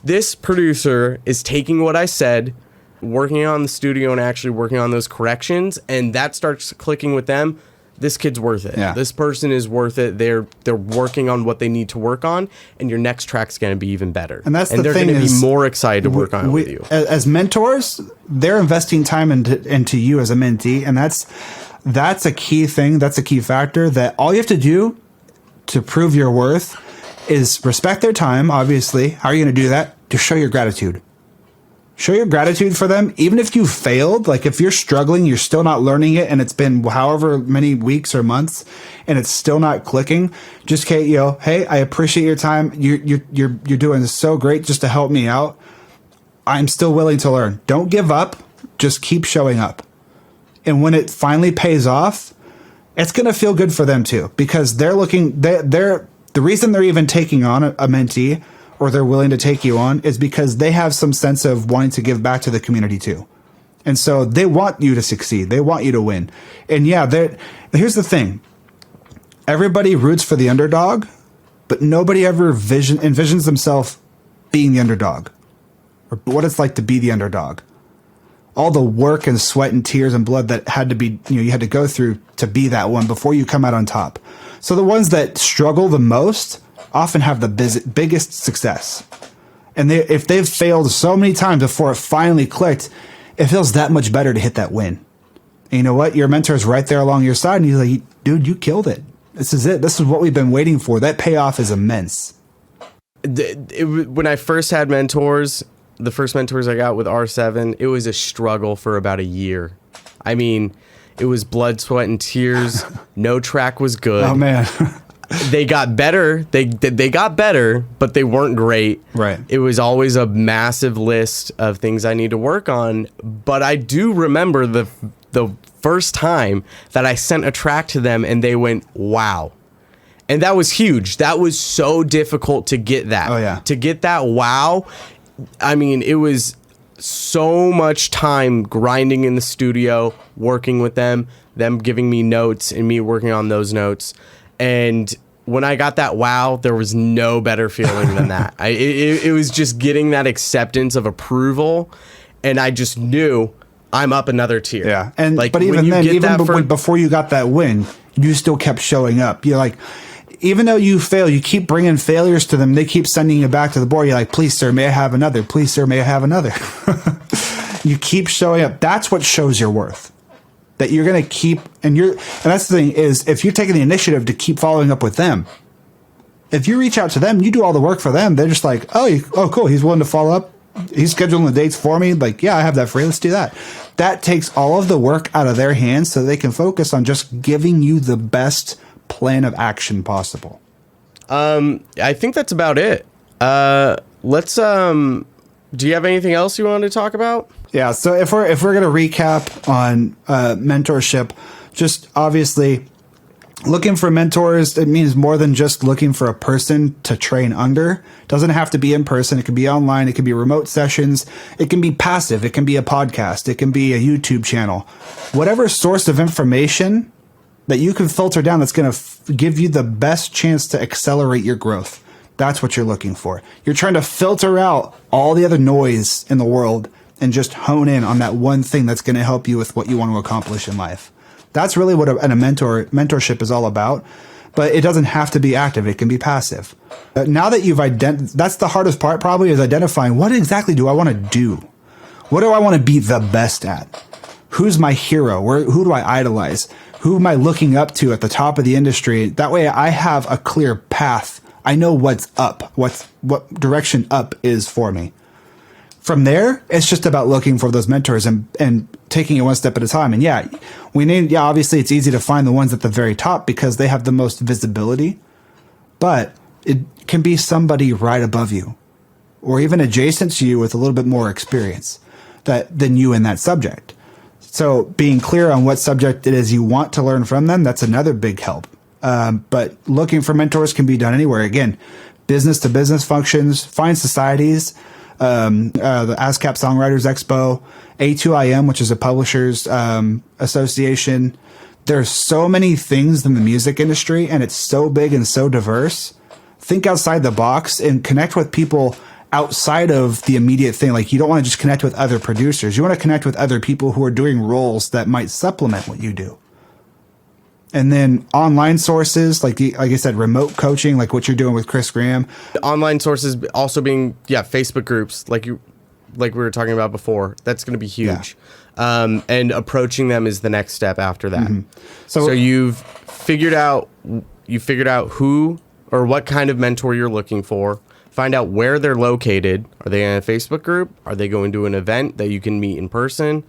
This producer is taking what I said, working on the studio and actually working on those corrections. And that starts clicking with them. This kid's worth it. Yeah. This person is worth it. They're working on what they need to work on, and your next track's going to be even better. And that's they're going to be more excited to work on it with you. As mentors, they're investing time into you as a mentee, and that's a key thing. That's a key factor that all you have to do to prove your worth is respect their time. Obviously, how are you going to do that? To show your gratitude. Show your gratitude for them, even if you failed. Like if you're struggling, you're still not learning it, and it's been however many weeks or months, and it's still not clicking. Just hey, I appreciate your time. You're doing so great just to help me out. I'm still willing to learn. Don't give up. Just keep showing up. And when it finally pays off, it's gonna feel good for them too, because they're the reason they're even taking on a mentee, or they're willing to take you on, is because they have some sense of wanting to give back to the community too. And so they want you to succeed. They want you to win. And here's the thing. Everybody roots for the underdog, but nobody ever envisions themselves being the underdog or what it's like to be the underdog. All the work and sweat and tears and blood that had to be, you had to go through to be that one before you come out on top. So the ones that struggle the most often have the biggest success. And if they've failed so many times before it finally clicked, it feels that much better to hit that win. And you know what? Your mentor is right there along your side, and he's like, dude, you killed it. This is it. This is what we've been waiting for. That payoff is immense. When I first had mentors, the first mentors I got with R7, it was a struggle for about a year. I mean, it was blood, sweat, and tears. No track was good. Oh, man. They got better. They got better, but they weren't great. Right. It was always a massive list of things I need to work on. But I do remember the first time that I sent a track to them and they went, wow. And that was huge. That was so difficult to get that. Oh, yeah. To get that wow. I mean, it was so much time grinding in the studio, working with them giving me notes and me working on those notes. And when I got that wow, there was no better feeling than that. It was just getting that acceptance of approval, and I just knew I'm up another tier. Yeah, but even then, before you got that win, you still kept showing up. You're like, even though you fail, you keep bringing failures to them. They keep sending you back to the board. You're like, please, sir, may I have another? Please, sir, may I have another? you keep showing up. That's what shows your worth. That you're going to keep, and that's the thing is, if you're taking the initiative to keep following up with them, if you reach out to them, you do all the work for them. They're just like, oh, cool. He's willing to follow up. He's scheduling the dates for me. Like, yeah, I have that free. Let's do that. That takes all of the work out of their hands so they can focus on just giving you the best plan of action possible. I think that's about it. Let's, do you have anything else you want to talk about? Yeah. So if we're going to recap on, mentorship, just obviously looking for mentors, it means more than just looking for a person to train under. It doesn't have to be in person. It can be online. It can be remote sessions. It can be passive. It can be a podcast. It can be a YouTube channel. Whatever source of information that you can filter down that's going to give you the best chance to accelerate your growth. That's what you're looking for. You're trying to filter out all the other noise in the world and just hone in on that one thing that's going to help you with what you want to accomplish in life. That's really what mentorship is all about. But it doesn't have to be active. It can be passive. Now that you've that's the hardest part probably, is identifying what exactly do I want to do? What do I want to be the best at? Who's my hero? Who do I idolize? Who am I looking up to at the top of the industry? That way I have a clear path. I know what's up, what direction up is for me. From there, it's just about looking for those mentors and taking it one step at a time. And obviously it's easy to find the ones at the very top because they have the most visibility, but it can be somebody right above you or even adjacent to you with a little bit more experience than you in that subject. So being clear on what subject it is you want to learn from them, that's another big help. But looking for mentors can be done anywhere. Again, business to business functions, find societies, the ASCAP Songwriters Expo, A2IM, which is a publishers association. There's so many things in the music industry, and it's so big and so diverse. Think outside the box and connect with people outside of the immediate thing. Like, you don't want to just connect with other producers. You want to connect with other people who are doing roles that might supplement what you do. And then online sources, like I said, remote coaching, like what you're doing with Chris Graham. Online sources also being, Facebook groups, like we were talking about before. That's going to be huge. Yeah. And approaching them is the next step after that. Mm-hmm. So you've figured out who or what kind of mentor you're looking for. Find out where they're located. Are they in a Facebook group? Are they going to an event that you can meet in person?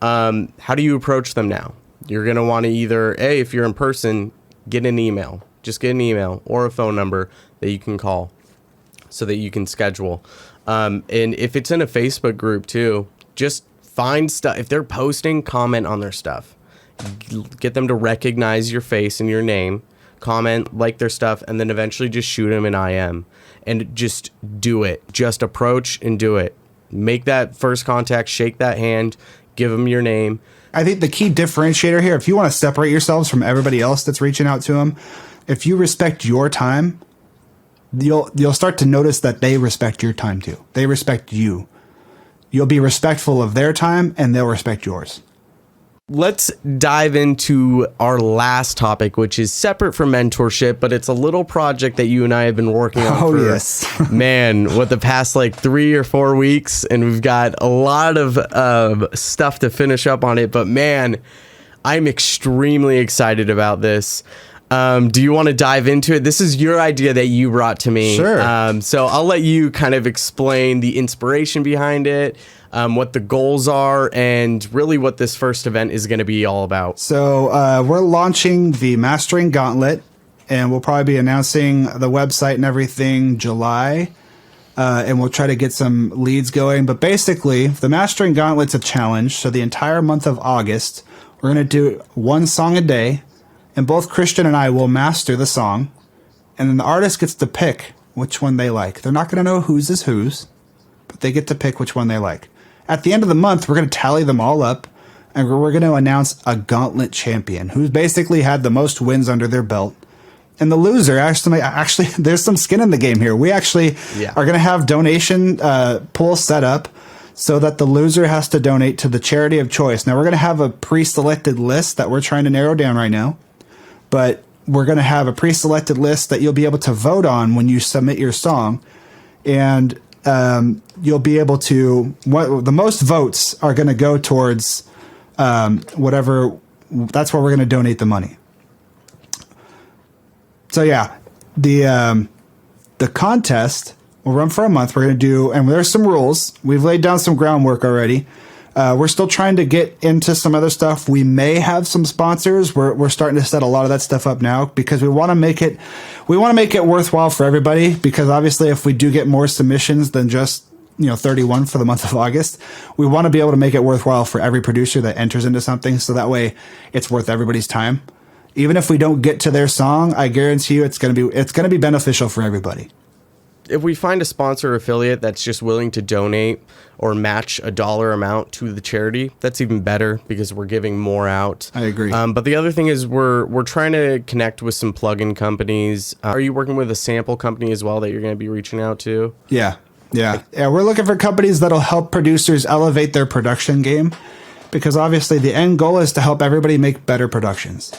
How do you approach them now? You're going to want to either, if you're in person, get an email. Just get an email or a phone number that you can call so that you can schedule. And if it's in a Facebook group too, just find stuff. If they're posting, comment on their stuff. Get them to recognize your face and your name. Comment, like their stuff, and then eventually just shoot them an IM. And just do it. Just approach and do it. Make that first contact, shake that hand, give them your name. I think the key differentiator here, if you want to separate yourselves from everybody else that's reaching out to them, if you respect your time, you'll start to notice that they respect your time too. They respect you. You'll be respectful of their time, and they'll respect yours. Let's dive into our last topic, which is separate from mentorship, but it's a little project that you and I have been working on for, the past 3 or 4 weeks, and we've got a lot of stuff to finish up on it, but man, I'm extremely excited about this. Do you want to dive into it? This is your idea that you brought to me. Sure. So I'll let you kind of explain the inspiration behind it, what the goals are, and really what this first event is going to be all about. So we're launching the Mastering Gauntlet, and we'll probably be announcing the website and everything July, and we'll try to get some leads going. But basically, the Mastering Gauntlet's a challenge. So the entire month of August, we're going to do one song a day, and both Christian and I will master the song, and then the artist gets to pick which one they like. They're not going to know whose is whose, but they get to pick which one they like. At the end of the month, we're going to tally them all up, and we're going to announce a gauntlet champion who's basically had the most wins under their belt. And the loser, actually, there's some skin in the game here. We actually are going to have donation pool set up so that the loser has to donate to the charity of choice. Now, we're going to have a pre-selected list that we're trying to narrow down right now, but we're going to have a pre-selected list that you'll be able to vote on when you submit your song. And you'll be able to, the most votes are going to go towards whatever, that's where we're going to donate the money. So yeah, the contest will run for a month. We're going to do, and there's some rules. We've laid down some groundwork already. We're still trying to get into some other stuff. We may have some sponsors. We're starting to set a lot of that stuff up now because we want to make it worthwhile for everybody. Because obviously, if we do get more submissions than just 31 for the month of August, we want to be able to make it worthwhile for every producer that enters into something. So that way, it's worth everybody's time. Even if we don't get to their song, I guarantee you it's going to be beneficial for everybody. If we find a sponsor or affiliate that's just willing to donate or match a dollar amount to the charity, that's even better because we're giving more out. I agree. But the other thing is we're trying to connect with some plugin companies. Are you working with a sample company as well that you're going to be reaching out to? Yeah. We're looking for companies that'll help producers elevate their production game because obviously the end goal is to help everybody make better productions.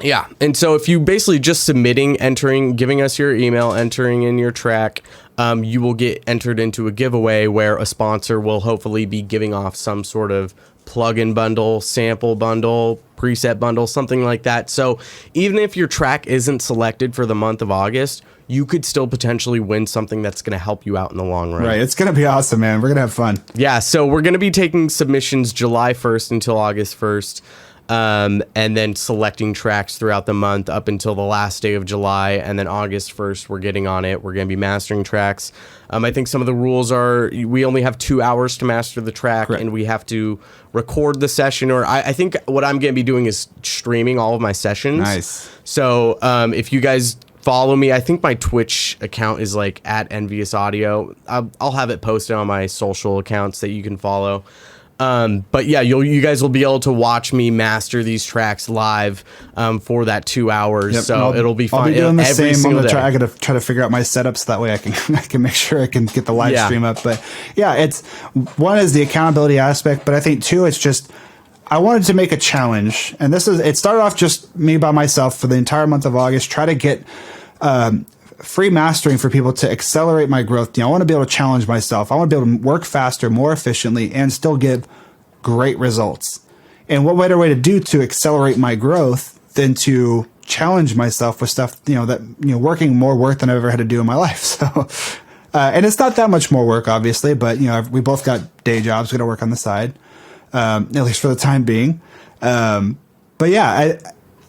Yeah. And so if you basically just submitting, entering, giving us your email, entering in your track, you will get entered into a giveaway where a sponsor will hopefully be giving off some sort of plugin bundle, sample bundle, preset bundle, something like that. So even if your track isn't selected for the month of August, you could still potentially win something that's going to help you out in the long run. Right. It's going to be awesome, man. We're going to have fun. Yeah. So we're going to be taking submissions July 1st until August 1st. And then selecting tracks throughout the month up until the last day of July. And then August 1st, we're getting on it. We're going to be mastering tracks. I think some of the rules are we only have 2 hours to master the track. Correct. And we have to record the session. Or I think what I'm going to be doing is streaming all of my sessions. Nice. So if you guys follow me, I think my Twitch account is like @EnviousAudio. I'll have it posted on my social accounts that you can follow. But yeah, you guys will be able to watch me master these tracks live for that 2 hours. Yep, so it'll be fun. I'll be doing the same. I got to try to figure out my setup so that way I can make sure I can get the live stream up. But yeah, it's one is the accountability aspect, but I think two, it's just I wanted to make a challenge, and it started off just me by myself for the entire month of August. Try to get free mastering for people to accelerate my growth. I want to be able to challenge myself. I want to be able to work faster, more efficiently, and still give great results. And what better way to do to accelerate my growth than to challenge myself with stuff, working more work than I've ever had to do in my life. So, and it's not that much more work, obviously, but we both got day jobs. We got to work on the side, at least for the time being. But yeah,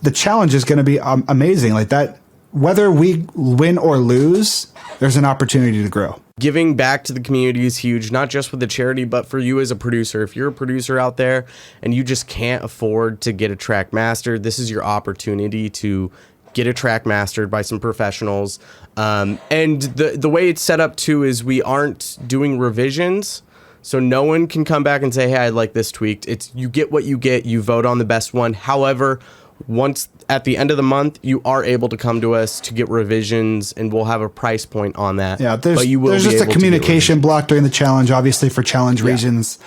the challenge is going to be amazing. Like that. Whether we win or lose, there's an opportunity to grow. Giving back to the community is huge, not just with the charity, but for you as a producer. If you're a producer out there and you just can't afford to get a track mastered, this is your opportunity to get a track mastered by some professionals. And the way it's set up too is we aren't doing revisions. So no one can come back and say, hey, I like this tweaked. It's you get what you get. You vote on the best one. However, once at the end of the month, you are able to come to us to get revisions, and we'll have a price point on that. Yeah, there's just a communication block during the challenge, obviously for challenge reasons,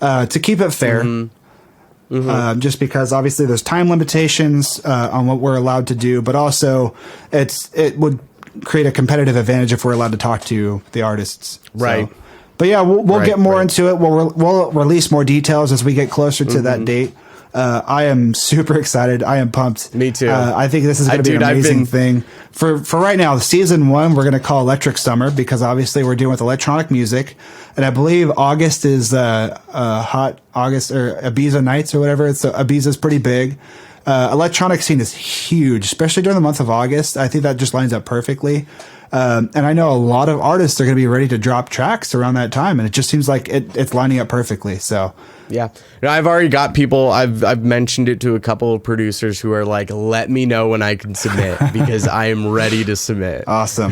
to keep it fair. Mm-hmm. Mm-hmm. Just because obviously there's time limitations on what we're allowed to do, but also it would create a competitive advantage if we're allowed to talk to the artists. Right. So, but yeah, we'll get more into it. We'll release more details as we get closer to that date. I am super excited. I am pumped. Me too. I think this is going to be an amazing thing. For right now, season 1, we're going to call Electric Summer because obviously we're dealing with electronic music. And I believe August is Hot August or Ibiza Nights or whatever. So Ibiza's pretty big. Electronic scene is huge, especially during the month of August. I think that just lines up perfectly. And I know a lot of artists are going to be ready to drop tracks around that time. And it just seems like it's lining up perfectly. So yeah, I've already got people. I've mentioned it to a couple of producers who are like, "Let me know when I can submit because I am ready to submit." Awesome.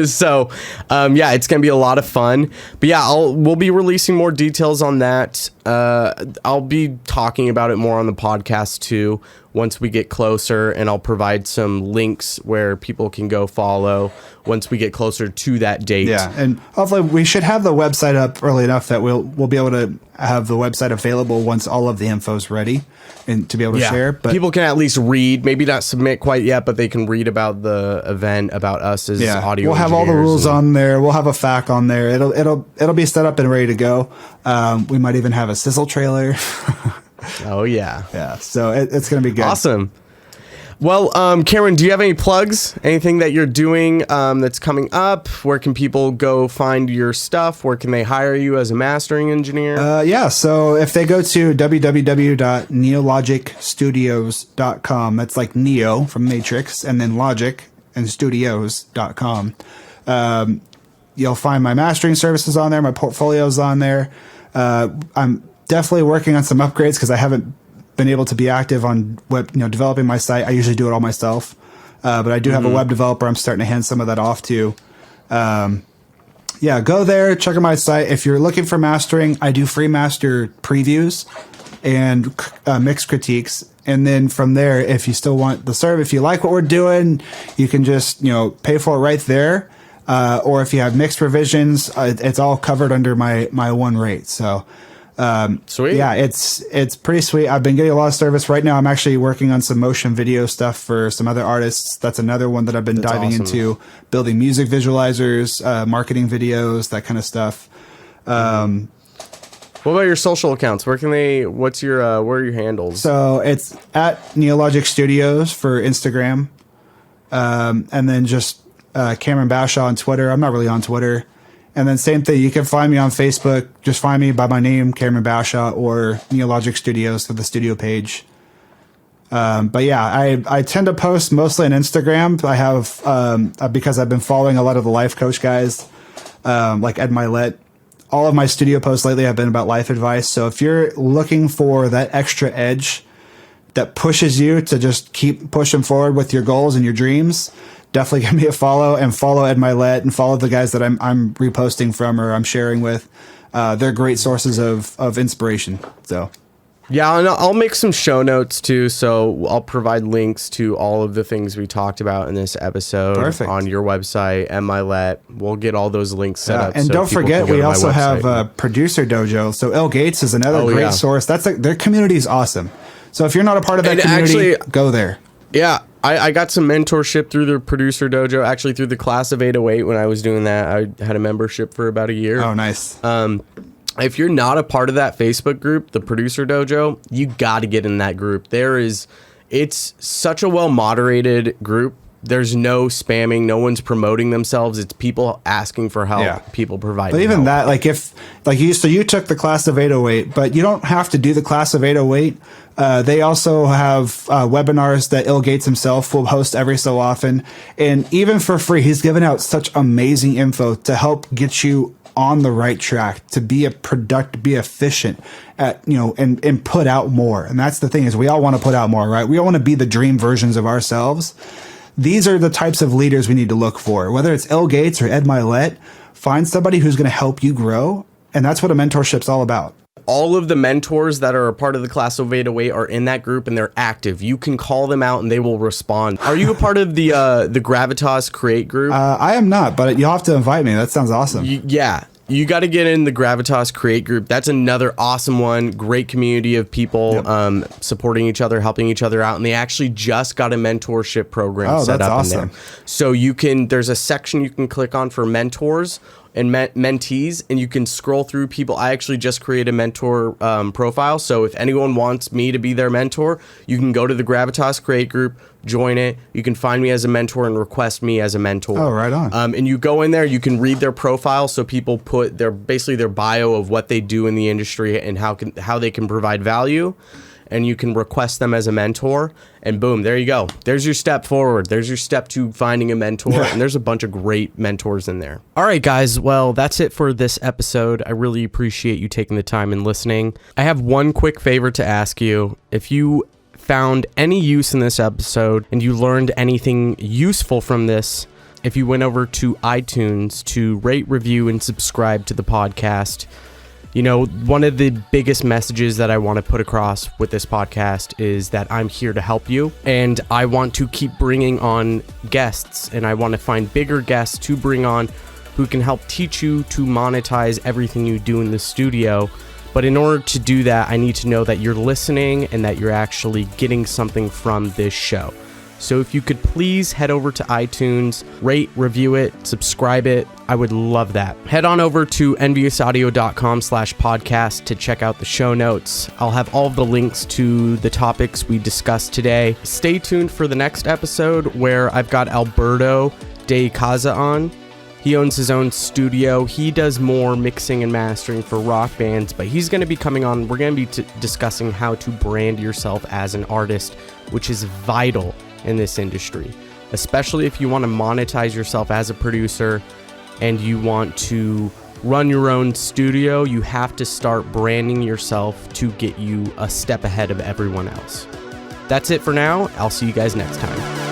So, yeah, it's gonna be a lot of fun. But yeah, we'll be releasing more details on that. I'll be talking about it more on the podcast too. once we get closer, and I'll provide some links where people can go follow once we get closer to that date. Yeah, and hopefully we should have the website up early enough that we'll be able to have the website available once all of the info is ready and to be able to share. But people can at least read, maybe not submit quite yet, but they can read about the event, about us as audio. We'll have all the rules on there. We'll have a FAQ on there. It'll be set up and ready to go. We might even have a sizzle trailer. Oh yeah. Yeah. So it's going to be good. Awesome. Well, Cameron, do you have any plugs? Anything that you're doing that's coming up? Where can people go find your stuff? Where can they hire you as a mastering engineer? Yeah, so if they go to www.neologicstudios.com, that's like Neo from Matrix, and then Logic and studios.com. You'll find my mastering services on there. My portfolio's on there. I'm definitely working on some upgrades because I haven't been able to be active on web, developing my site. I usually do it all myself, but I do have a web developer I'm starting to hand some of that off to. Go there, check out my site. If you're looking for mastering, I do free master previews and mix critiques. And then from there, if you still want the serve, if you like what we're doing, you can just, pay for it right there. Or if you have mixed revisions, it's all covered under my one rate. So, sweet. Yeah, it's pretty sweet. I've been getting a lot of service right now. I'm actually working on some motion video stuff for some other artists. That's another one that I've been diving into, building music visualizers, marketing videos, that kind of stuff. What about your social accounts? Where are your handles? So it's at Neologic Studios for Instagram. And then just, Cameron Bashaw on Twitter. I'm not really on Twitter. And then same thing, you can find me on Facebook. Just find me by my name, Cameron Bashaw, or Neologic Studios for the studio page. But yeah, I tend to post mostly on Instagram. I have, because I've been following a lot of the life coach guys, like Ed Milet. All of my studio posts lately have been about life advice. So if you're looking for that extra edge that pushes you to just keep pushing forward with your goals and your dreams, definitely give me a follow, and follow Ed Milet, and follow the guys that I'm reposting from or I'm sharing with. They're great sources of inspiration. So, yeah, and I'll make some show notes too. So I'll provide links to all of the things we talked about in this episode. Perfect. On your website, Ed Milet. We'll get all those links set up. And so don't forget, we also have Producer Dojo. So Il Gates is another great source. Their community is awesome. So if you're not a part of that community, go there. Yeah. I got some mentorship through the Producer Dojo, actually through the class of 808 when I was doing that. I had a membership for about a year. Oh, nice. If you're not a part of that Facebook group, the Producer Dojo, you got to get in that group. It's such a well-moderated group. There's no spamming. No one's promoting themselves. It's people asking for help. Yeah. People providing But even help. that, you took the class of 808, but you don't have to do the class of 808. They also have webinars that Il Gates himself will host every so often. And even for free, he's given out such amazing info to help get you on the right track, to be efficient at, and put out more. And that's the thing, is we all want to put out more, right? We all want to be the dream versions of ourselves. These are the types of leaders we need to look for. Whether it's Il Gates or Ed Milet, find somebody who's going to help you grow. And that's what a mentorship's all about. All of the mentors that are a part of the class of 808 are in that group, and they're active. You can call them out and they will respond. Are you a part of the Gravitas Create group? I am not, but you'll have to invite me. That sounds awesome. You got to get in the Gravitas Create group. That's another awesome one. Great community of people supporting each other, helping each other out. And they actually just got a mentorship program set up in there. So there's a section you can click on for mentors and mentees, and you can scroll through people. I actually just created a mentor profile. So if anyone wants me to be their mentor, you can go to the Gravitas Create group, join it. You can find me as a mentor and request me as a mentor. Oh, right on. And you go in there, you can read their profile. So people put their bio of what they do in the industry and how they can provide value. And you can request them as a mentor, and boom, there you go. There's your step forward. There's your step to finding a mentor, and there's a bunch of great mentors in there. All right, guys. Well, that's it for this episode. I really appreciate you taking the time and listening. I have one quick favor to ask you. If you found any use in this episode and you learned anything useful from this, if you went over to iTunes to rate, review, and subscribe to the podcast, You know, one of the biggest messages that I want to put across with this podcast is that I'm here to help you, and I want to keep bringing on guests, and I want to find bigger guests to bring on who can help teach you to monetize everything you do in the studio. But in order to do that, I need to know that you're listening and that you're actually getting something from this show. So if you could please head over to iTunes, rate, review it, subscribe it. I would love that. Head on over to enviousaudio.com/podcast to check out the show notes. I'll have all of the links to the topics we discussed today. Stay tuned for the next episode where I've got Alberto De Casa on. He owns his own studio. He does more mixing and mastering for rock bands, but he's going to be coming on. We're going to be discussing how to brand yourself as an artist, which is vital in this industry, especially if you want to monetize yourself as a producer and you want to run your own studio. You have to start branding yourself to get you a step ahead of everyone else. That's it for now. I'll see you guys next time.